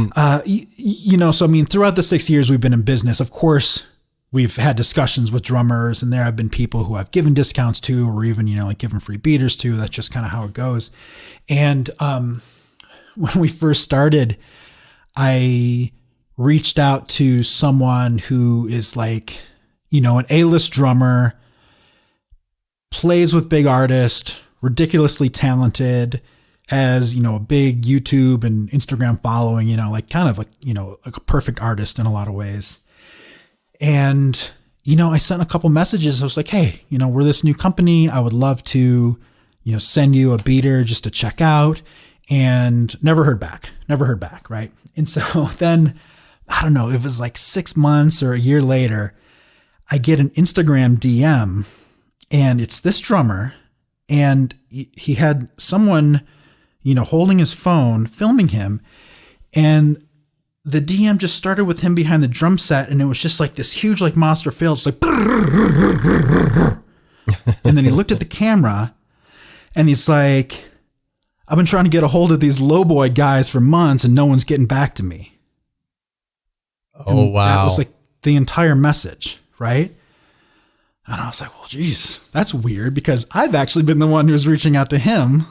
so throughout the 6 years we've been in business, of course, we've had discussions with drummers, and there have been people who I've given discounts to, or even, like given free beaters to. That's just kind of how it goes. And, when we first started, I reached out to someone who is like, an A-list drummer, plays with big artists, ridiculously talented, has, a big YouTube and Instagram following, like kind of like, like a perfect artist in a lot of ways. And, I sent a couple messages. I was like, hey, we're this new company. I would love to, send you a beater just to check out, and never heard back. Right. And so then, I don't know, it was like 6 months or a year later, I get an Instagram DM, and it's this drummer, and he had someone, holding his phone, filming him, and the DM just started with him behind the drum set, and it was just like this huge, like monster fill, just like, and then he looked at the camera, and he's like, I've been trying to get a hold of these lowboy guys for months, and no one's getting back to me. Oh, wow. That was like the entire message, right? And I was like, well, geez, that's weird, because I've actually been the one who was reaching out to him,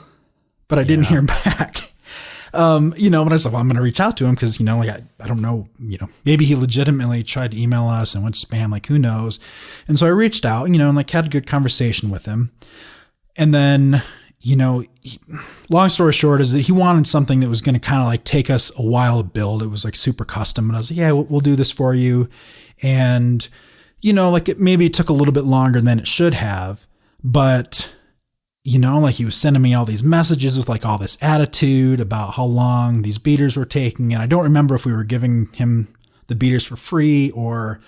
but I didn't hear back. But I was like, well, I'm going to reach out to him because, I don't know, maybe he legitimately tried to email us and went spam, like who knows? And so I reached out, and like had a good conversation with him. And then, long story short is that he wanted something that was going to kind of like take us a while to build. It was like super custom. And I was like, yeah, we'll do this for you. And, like it took a little bit longer than it should have, but like he was sending me all these messages with like all this attitude about how long these beaters were taking. And I don't remember if we were giving him the beaters for free or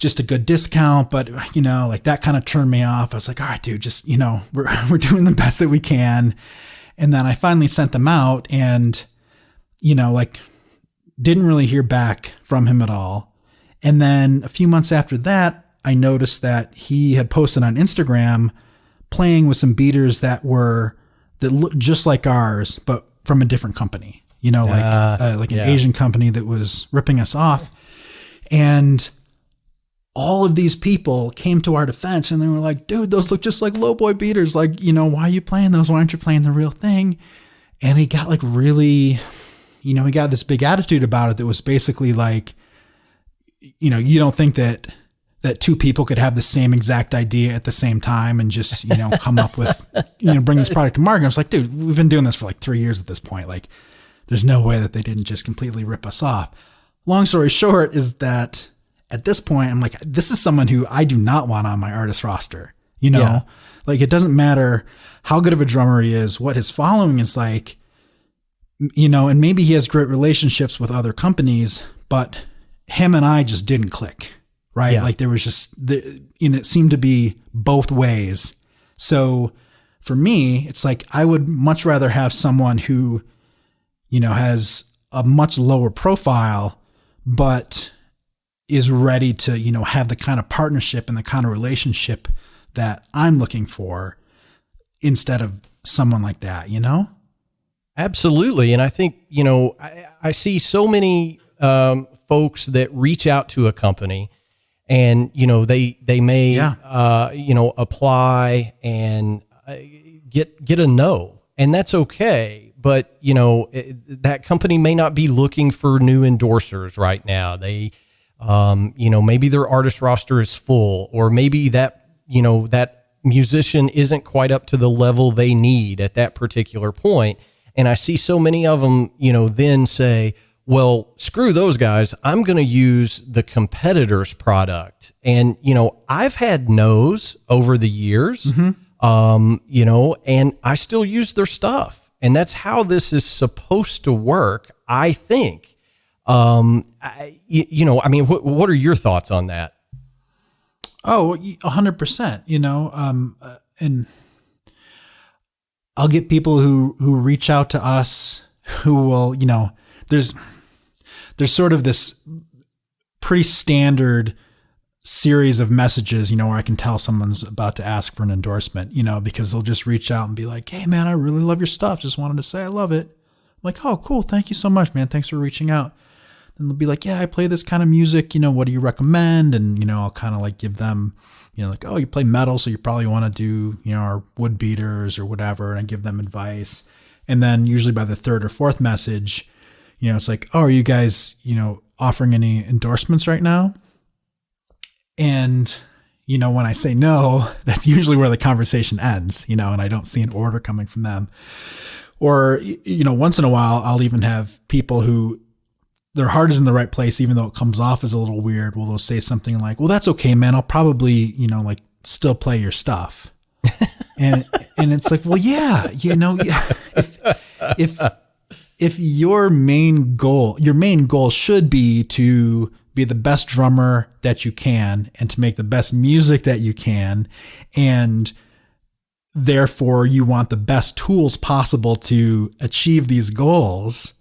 just a good discount, but like that kind of turned me off. I was like, all right, dude, just, we're doing the best that we can. And then I finally sent them out and, like didn't really hear back from him at all. And then a few months after that, I noticed that he had posted on Instagram playing with some beaters that looked just like ours, but from a different company, like an Asian company that was ripping us off. And all of these people came to our defense and they were like, dude, those look just like lowboy beaters. Like, why are you playing those? Why aren't you playing the real thing? And he got like really, he got this big attitude about it that was basically like, you don't think that two people could have the same exact idea at the same time and just, come up with, bring this product to market. I was like, dude, we've been doing this for like 3 years at this point. Like, there's no way that they didn't just completely rip us off. Long story short is that at this point, I'm like, this is someone who I do not want on my artist roster. Like, it doesn't matter how good of a drummer he is, what his following is like, and maybe he has great relationships with other companies, but him and I just didn't click. Right. Yeah. Like there was just, it seemed to be both ways. So for me, it's like, I would much rather have someone who, has a much lower profile, but is ready to, have the kind of partnership and the kind of relationship that I'm looking for instead of someone like that, Absolutely. And I think, I see so many folks that reach out to a company and, they may, apply and get a no, and that's okay. But, that company may not be looking for new endorsers right now. They, maybe their artist roster is full, or maybe that, that musician isn't quite up to the level they need at that particular point. And I see so many of them, then say, well, screw those guys. I'm going to use the competitor's product. And, I've had no's over the years, and I still use their stuff. And that's how this is supposed to work, I think. What are your thoughts on that? Oh, 100%, and I'll get people who reach out to us who will, there's sort of this pretty standard series of messages, where I can tell someone's about to ask for an endorsement, because they'll just reach out and be like, hey man, I really love your stuff. Just wanted to say I love it. I'm like, oh, cool. Thank you so much, man. Thanks for reaching out. Then they'll be like, yeah, I play this kind of music. What do you recommend? And, I'll kind of like give them, like, oh, you play metal, so you probably want to do, our wood beaters or whatever. And I give them advice. And then usually by the third or fourth message, it's like, oh, are you guys, offering any endorsements right now? And, when I say no, that's usually where the conversation ends, and I don't see an order coming from them. Or, once in a while, I'll even have people who their heart is in the right place, even though it comes off as a little weird. Well, they'll say something like, well, that's okay, man. I'll probably, like still play your stuff. and it's like, well, yeah, if your main goal should be to be the best drummer that you can and to make the best music that you can, and therefore you want the best tools possible to achieve these goals,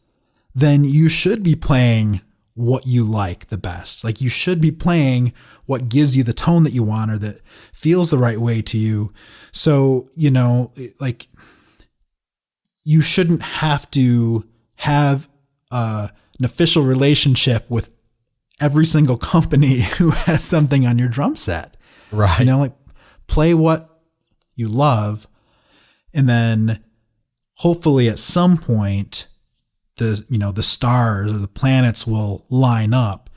then you should be playing what you like the best. Like, you should be playing what gives you the tone that you want or that feels the right way to you. So, like, you shouldn't have to have an official relationship with every single company who has something on your drum set. Right. Like, play what you love, and then hopefully at some point the stars or the planets will line up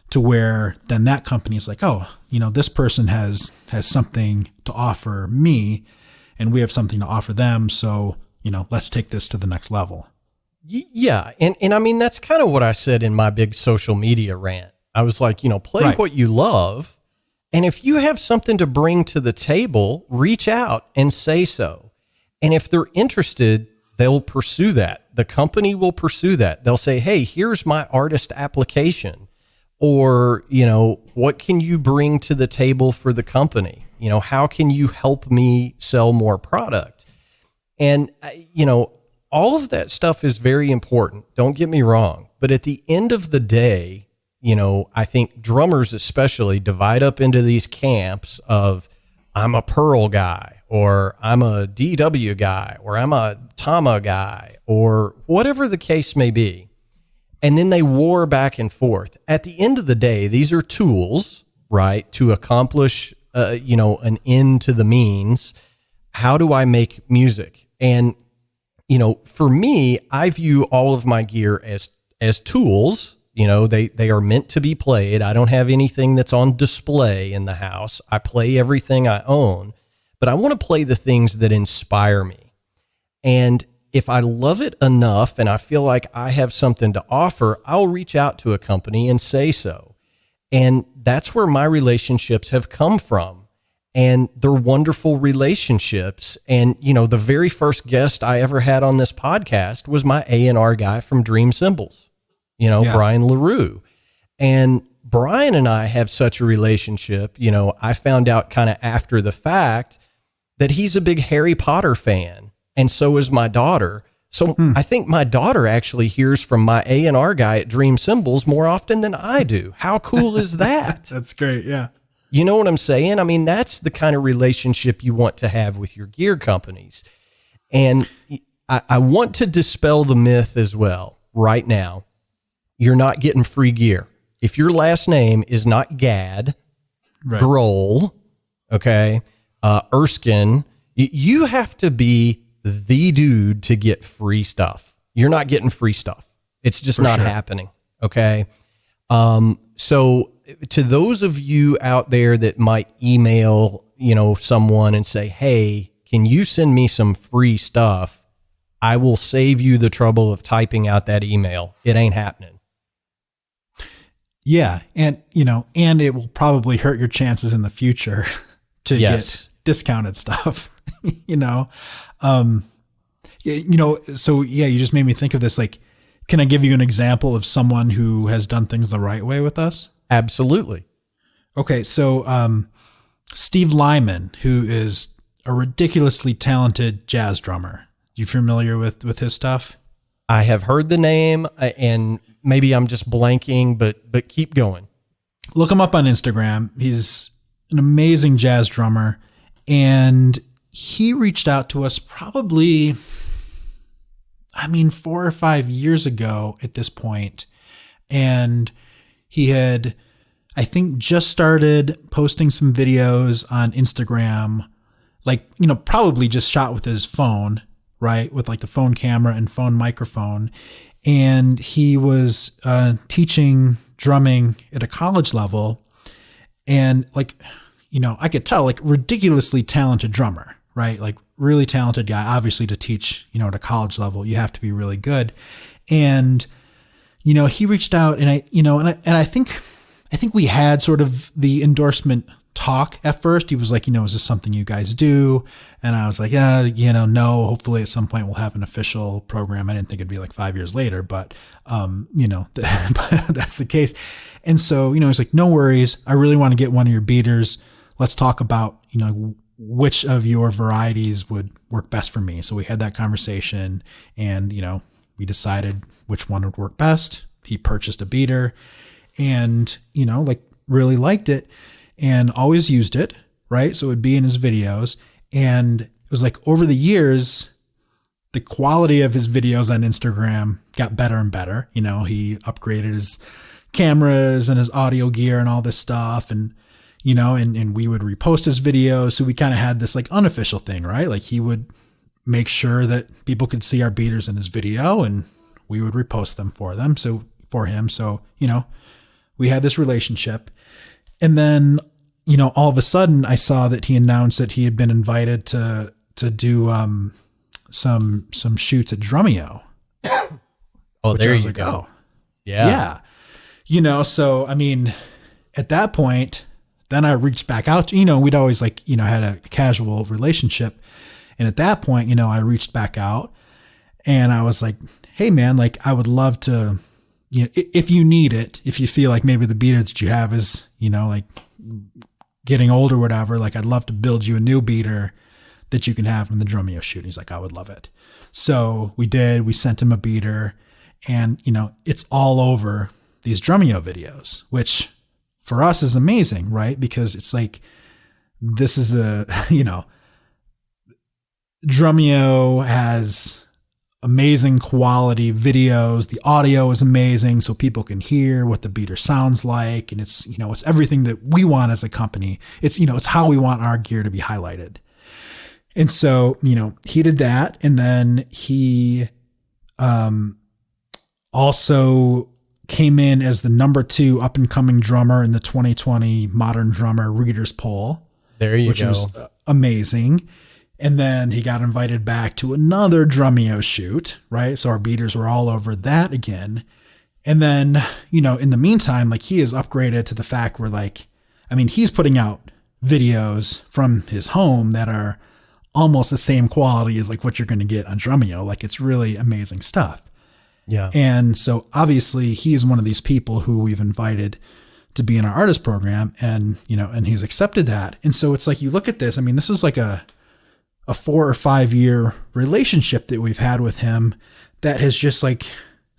to where then that company is like, oh, this person has something to offer me and we have something to offer them. So, let's take this to the next level. Yeah. And I mean, that's kind of what I said in my big social media rant. I was like, play right. what you love. And if you have something to bring to the table, reach out and say so. And if they're interested, they'll pursue that. The company will pursue that. They'll say, hey, here's my artist application. Or, what can you bring to the table for the company? How can you help me sell more product? And, all of that stuff is very important. Don't get me wrong. But at the end of the day, I think drummers especially divide up into these camps of I'm a Pearl guy, or I'm a DW guy, or I'm a Tama guy, or whatever the case may be. And then they war back and forth. At the end of the day, these are tools, right, to accomplish, an end to the means. How do I make music? And, for me, I view all of my gear as tools. They are meant to be played. I don't have anything that's on display in the house. I play everything I own, but I want to play the things that inspire me. And if I love it enough and I feel like I have something to offer, I'll reach out to a company and say so. And that's where my relationships have come from. And they're wonderful relationships. And, the very first guest I ever had on this podcast was my A&R guy from Dream Cymbals, Brian LaRue. And Brian and I have such a relationship. I found out kind of after the fact that he's a big Harry Potter fan. And so is my daughter. So I think my daughter actually hears from my A&R guy at Dream Cymbals more often than I do. How cool is that? That's great. Yeah. You know what I'm saying? I mean, that's the kind of relationship you want to have with your gear companies. And I want to dispel the myth as well right now. You're not getting free gear. If your last name is not Gad, right, Grohl, okay, Erskine, you have to be the dude to get free stuff. You're not getting free stuff. It's just not happening. Okay. So to those of you out there that might email, someone and say, hey, can you send me some free stuff? I will save you the trouble of typing out that email. It ain't happening. Yeah. And, and it will probably hurt your chances in the future to get discounted stuff. So yeah, you just made me think of this. Like, can I give you an example of someone who has done things the right way with us? Absolutely. Okay. So, Steve Lyman, who is a ridiculously talented jazz drummer. You familiar with his stuff? I have heard the name, and maybe I'm just blanking, but keep going. Look him up on Instagram. He's an amazing jazz drummer, and he reached out to us probably, 4 or 5 years ago at this point. And he had, I think, just started posting some videos on Instagram, probably just shot with his phone, right? With like the phone camera and phone microphone. And he was teaching drumming at a college level. And I could tell, ridiculously talented drummer, right? Like really talented guy. Obviously to teach, at a college level, you have to be really good. And, he reached out and I think we had sort of the endorsement talk at first. He was like, is this something you guys do? And I was like, no, hopefully at some point we'll have an official program. I didn't think it'd be like 5 years later, but, that's the case. And so, he's like, no worries. I really want to get one of your beaters. Let's talk about, which of your varieties would work best for me. So we had that conversation and, we decided which one would work best. He purchased a beater and, really liked it and always used it. Right. So it would be in his videos. And it was like over the years, the quality of his videos on Instagram got better and better. He upgraded his cameras and his audio gear and all this stuff. And, and we would repost his videos. So we kind of had this unofficial thing, right? Like he would make sure that people could see our beaters in his video and we would repost them for him. So, we had this relationship. And then, all of a sudden I saw that he announced that he had been invited to do, some shoots at Drumeo. Oh, there you go. Oh, yeah. So, at that point, then I reached back out to, we'd always had a casual relationship. And at that point, I reached back out and I was like, hey man, I would love to if you need it, if you feel like maybe the beater that you have is, like getting old or whatever, like I'd love to build you a new beater that you can have in the Drumeo shoot. And he's like, I would love it. So we sent him a beater, and, it's all over these Drumeo videos, which for us is amazing, right? Because it's like, this is Drumeo has amazing quality videos. The audio is amazing, so people can hear what the beater sounds like. And it's, it's everything that we want as a company. It's, it's how we want our gear to be highlighted. And so, he did that. And then he also came in as the number 2 up and coming drummer in the 2020 Modern Drummer Readers Poll. There you go. Which was amazing. And then he got invited back to another Drumeo shoot, right? So our beaters were all over that again. And then, in the meantime, like he is upgraded to the fact where he's putting out videos from his home that are almost the same quality as like what you're going to get on Drumeo. Like it's really amazing stuff. Yeah. And so obviously he's one of these people who we've invited to be in our artist program, and, and he's accepted that. And so it's like, you look at this, this is like a 4 or 5 year relationship that we've had with him that has just like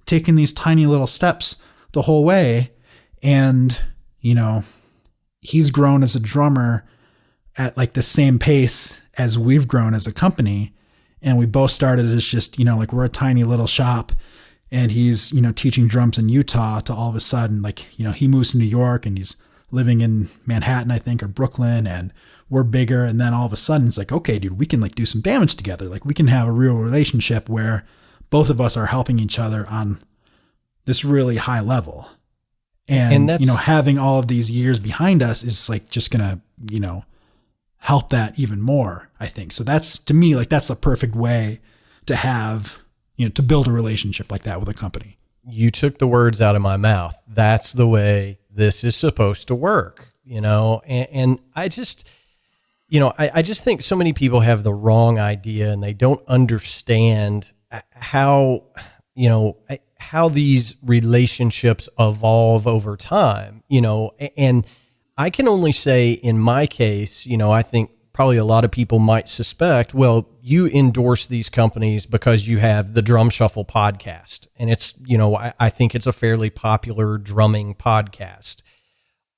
taken these tiny little steps the whole way. And, he's grown as a drummer at like the same pace as we've grown as a company. And we both started as just, like we're a tiny little shop, and he's, teaching drums in Utah, to all of a sudden, like, he moves to New York and he's living in Manhattan, I think, or Brooklyn, and we're bigger. And then all of a sudden it's like, okay, dude, we can like do some damage together. Like we can have a real relationship where both of us are helping each other on this really high level. And that's, having all of these years behind us is like just going to, help that even more, I think. So that's, to me, like that's the perfect way to have, to build a relationship like that with a company. You took the words out of my mouth. That's the way this is supposed to work, and I just, I just think so many people have the wrong idea, and they don't understand how, how these relationships evolve over time, and I can only say in my case, I think probably a lot of people might suspect, well, you endorse these companies because you have the Drum Shuffle podcast. And it's, I think it's a fairly popular drumming podcast.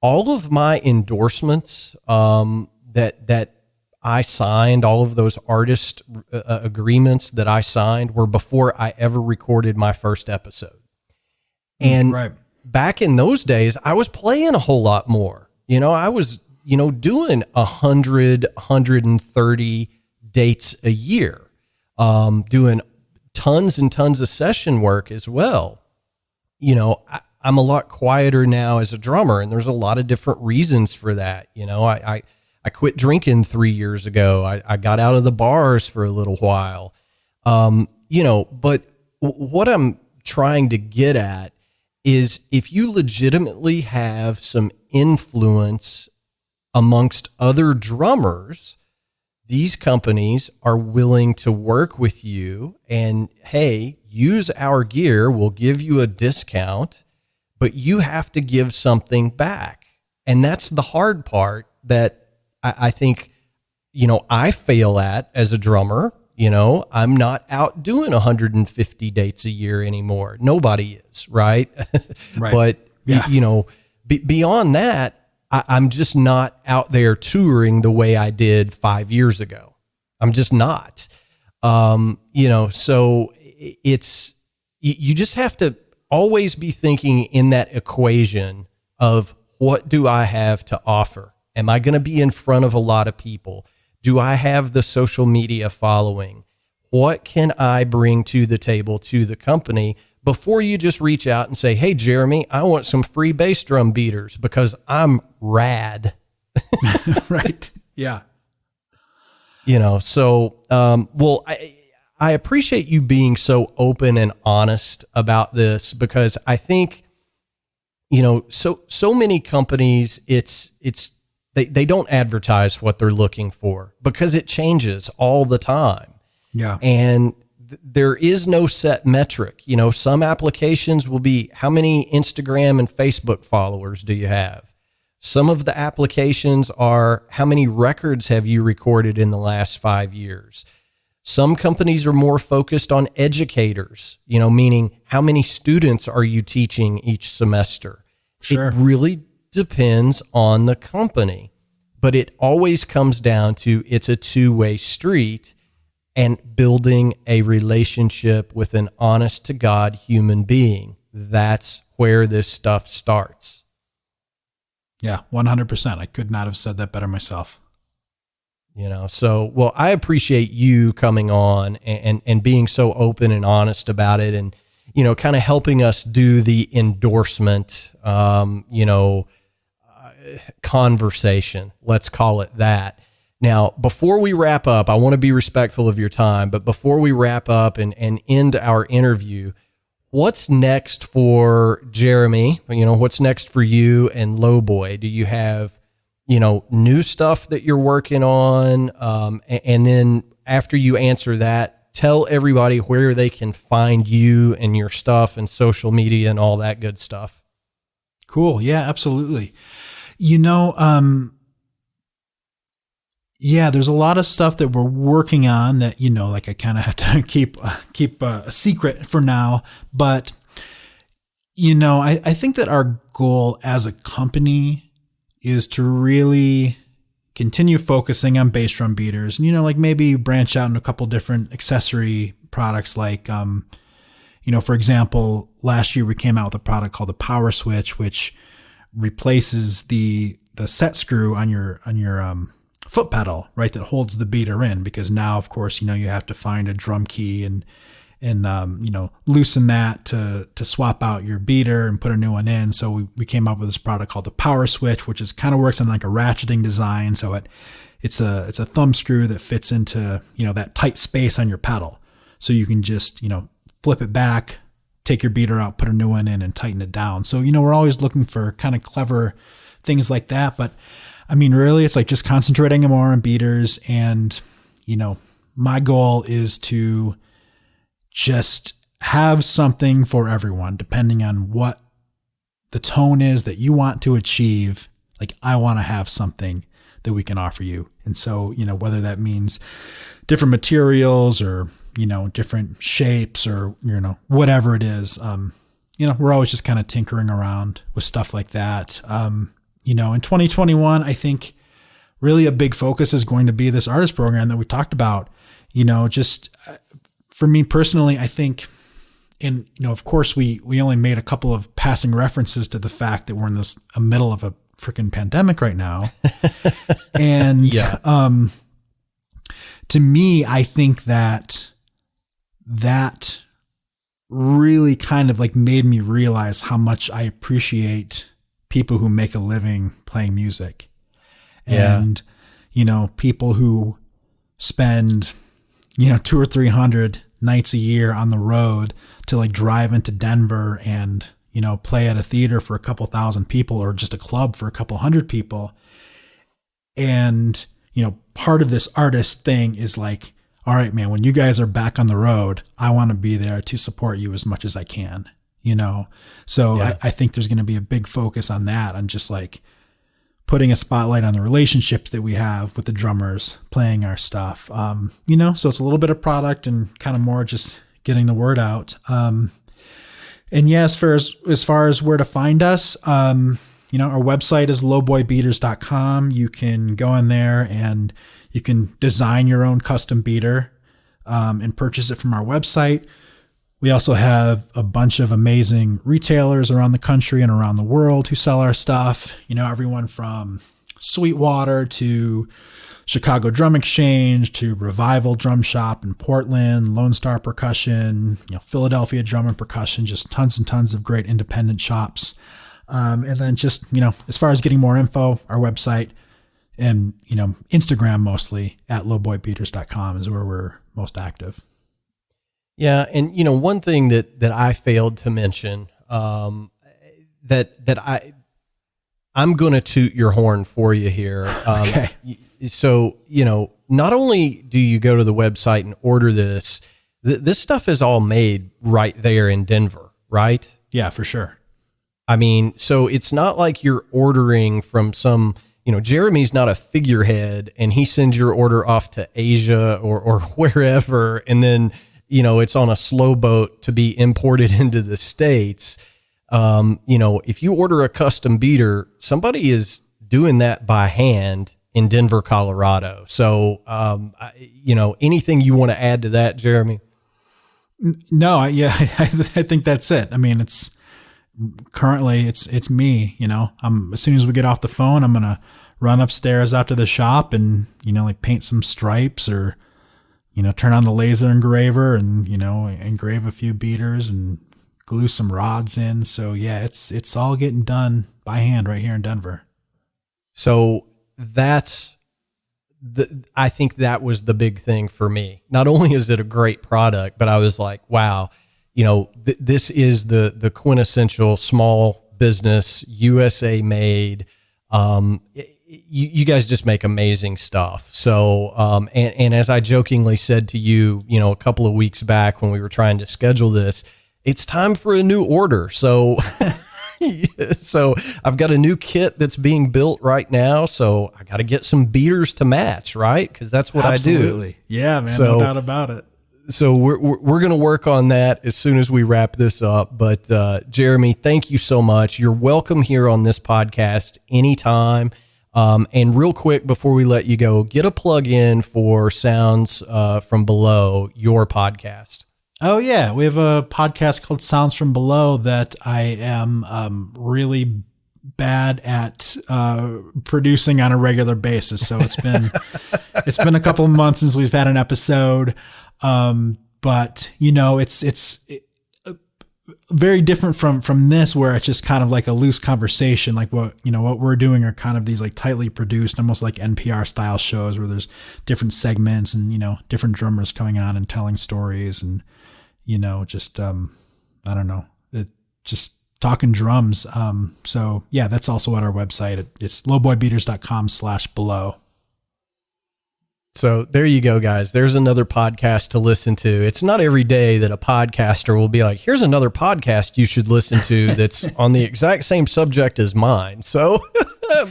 All of my endorsements that I signed, all of those artist agreements that I signed were before I ever recorded my first episode. And back in those days, I was playing a whole lot more. I was, doing 100, 130 dates a year, doing tons and tons of session work as well. I'm a lot quieter now as a drummer, and there's a lot of different reasons for that. I quit drinking 3 years ago. I got out of the bars for a little while. But what I'm trying to get at is if you legitimately have some influence amongst other drummers, these companies are willing to work with you and, hey, use our gear. We'll give you a discount, but you have to give something back. And that's the hard part that I think, I fail at as a drummer. I'm not out doing 150 dates a year anymore. Nobody is, right? Right. But, beyond that, I'm just not out there touring the way I did 5 years ago. I'm just not. So it's, you just have to always be thinking in that equation of, what do I have to offer? Am I going to be in front of a lot of people? Do I have the social media following? What can I bring to the table to the company before you just reach out and say, hey, Jeremy, I want some free bass drum beaters because I'm rad. Right. Yeah. Well, I appreciate you being so open and honest about this, because I think, so many companies, they don't advertise what they're looking for because it changes all the time. Yeah. And there is no set metric. You know, some applications will be how many Instagram and Facebook followers do you have? Some of the applications are how many records have you recorded in the last 5 years? Some companies are more focused on educators, you know, meaning how many students are you teaching each semester? Sure. It really depends on the company, but it always comes down to it's a two-way street and building a relationship with an honest to God human being. That's where this stuff starts. Yeah, 100%. I could not have said that better myself. You know, so, well, I appreciate you coming on and being so open and honest about it and, you know, kind of helping us do the endorsement, conversation. Let's call it that. Now, before we wrap up, I want to be respectful of your time, but before we wrap up and end our interview, what's next for Jeremy? You know, what's next for you and Lowboy? Do you have, you know, new stuff that you're working on? And then after you answer that, tell everybody where they can find you and your stuff and social media and all that good stuff. Cool. Yeah, absolutely. You know, yeah, there's a lot of stuff that we're working on that, you know, like I kind of have to keep a secret for now. But, you know, I think that our goal as a company is to really continue focusing on bass drum beaters and, you know, like maybe branch out in a couple different accessory products like, you know, for example, last year we came out with a product called the Power Switch, which replaces the set screw on your foot pedal, right, that holds the beater in, because now, of course, you know, you have to find a drum key and you know, loosen that to swap out your beater and put a new one in. So we came up with this product called the Power Switch, which is kind of works on like a ratcheting design. So it's a thumb screw that fits into, you know, that tight space on your pedal. So you can just, you know, flip it back, take your beater out, put a new one in and tighten it down. So, you know, we're always looking for kind of clever things like that. But I mean, really, it's like just concentrating more on beaters. And, you know, my goal is to just have something for everyone, depending on what the tone is that you want to achieve. Like, I want to have something that we can offer you. And so, you know, whether that means different materials or, you know, different shapes or, you know, whatever it is, you know, we're always just kind of tinkering around with stuff like that. You know, in 2021, I think really a big focus is going to be this artist program that we talked about. You know, just for me personally, I think, and, you know, of course, we only made a couple of passing references to the fact that we're in the middle of a freaking pandemic right now. And to me, I think that really kind of like made me realize how much I appreciate people who make a living playing music. And, you know, people who spend, you know, 200 or 300 nights a year on the road to like drive into Denver and, you know, play at a theater for a couple thousand people or just a club for a couple hundred people. And, you know, part of this artist thing is like, all right, man, when you guys are back on the road, I want to be there to support you as much as I can, you know? So I think there's going to be a big focus on that, on just like putting a spotlight on the relationships that we have with the drummers playing our stuff. You know, so it's a little bit of product and kind of more just getting the word out. And yeah, as far as where to find us, you know, our website is lowboybeaters.com. You can go in there and you can design your own custom beater, and purchase it from our website. We also have a bunch of amazing retailers around the country and around the world who sell our stuff. You know, everyone from Sweetwater to Chicago Drum Exchange to Revival Drum Shop in Portland, Lone Star Percussion, you know, Philadelphia Drum and Percussion, just tons and tons of great independent shops. And then just, you know, as far as getting more info, our website and, you know, Instagram mostly at lowboybeaters.com is where we're most active. Yeah. And, you know, one thing that I failed to mention, I'm going to toot your horn for you here. Okay. So, you know, not only do you go to the website and order this, This stuff is all made right there in Denver, right? Yeah, for sure. I mean, so it's not like you're ordering from some, Jeremy's not a figurehead and he sends your order off to Asia or wherever. And then, it's on a slow boat to be imported into the States. If you order a custom beater, somebody is doing that by hand in Denver, Colorado. So, anything you want to add to that, Jeremy? No, I think that's it. I mean, it's me, as soon as we get off the phone, I'm going to run upstairs out to the shop and, like paint some stripes or, turn on the laser engraver and, engrave a few beaters and glue some rods in. So yeah, it's all getting done by hand right here in Denver. So I think that was the big thing for me. Not only is it a great product, but I was like, wow, this is the quintessential small business, USA made. You guys just make amazing stuff. So, and as I jokingly said to you, a couple of weeks back when we were trying to schedule this, it's time for a new order. So, so I've got a new kit that's being built right now. So I got to get some beaters to match, right? Because that's what Absolutely. I do. Yeah, man, no doubt about it. So we're going to work on that as soon as we wrap this up. But Jeremy, thank you so much. You're welcome here on this podcast anytime. And real quick before we let you go, get a plug in for Sounds from Below, your podcast. Oh yeah, we have a podcast called Sounds from Below that I am really bad at producing on a regular basis. So it's been a couple of months since we've had an episode. But it's very different from this, where it's just kind of like a loose conversation. Like what we're doing are kind of these like tightly produced, almost like NPR style shows where there's different segments and, different drummers coming on and telling stories and, just, I don't know, just talking drums. So yeah, that's also at our website. It's lowboybeaters.com/below. So there you go, guys. There's another podcast to listen to. It's not every day that a podcaster will be like, here's another podcast you should listen to that's on the exact same subject as mine. So,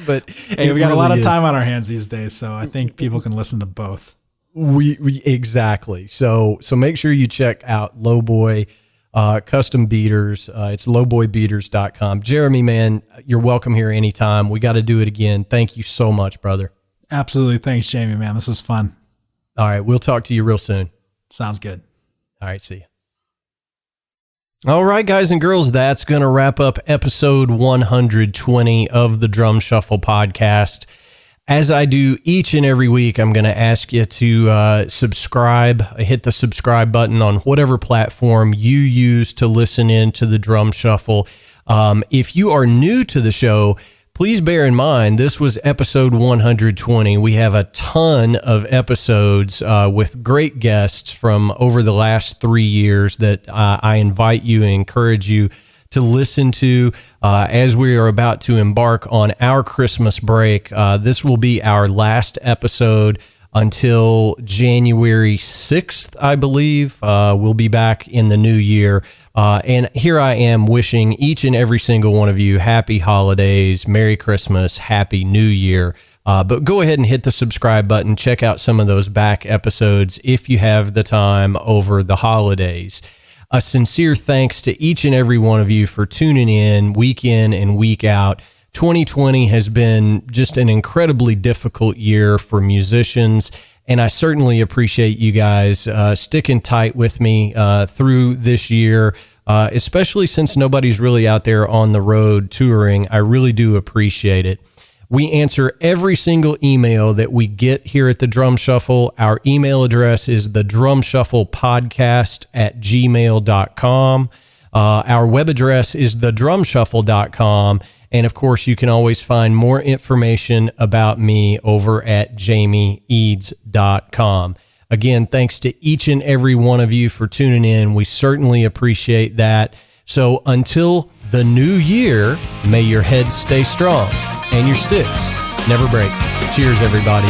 but hey, we got a lot of time on our hands these days, so I think people can listen to both. We exactly. So make sure you check out Lowboy Custom Beaters. It's lowboybeaters.com. Jeremy, man, you're welcome here anytime. We got to do it again. Thank you so much, brother. Absolutely. Thanks, Jamie, man. This is fun. All right. We'll talk to you real soon. Sounds good. All right. See you. All right, guys and girls, that's going to wrap up episode 120 of the Drum Shuffle podcast. As I do each and every week, I'm going to ask you to subscribe, hit the subscribe button on whatever platform you use to listen in to the Drum Shuffle. If you are new to the show, please bear in mind, this was episode 120. We have a ton of episodes with great guests from over the last 3 years that I invite you and encourage you to listen to as we are about to embark on our Christmas break. This will be our last episode until January 6th, I believe. We'll be back in the new year. And here I am wishing each and every single one of you happy holidays, Merry Christmas, Happy New Year. But go ahead and hit the subscribe button. Check out some of those back episodes if you have the time over the holidays. A sincere thanks to each and every one of you for tuning in and week out. 2020 has been just an incredibly difficult year for musicians, and I certainly appreciate you guys sticking tight with me through this year, especially since nobody's really out there on the road touring. I really do appreciate it. We answer every single email that we get here at the Drum Shuffle. Our email address is thedrumshufflepodcast@gmail.com. Our web address is thedrumshuffle.com. And of course, you can always find more information about me over at jamieeads.com. Again, thanks to each and every one of you for tuning in. We certainly appreciate that. So until the new year, may your heads stay strong and your sticks never break. Cheers, everybody.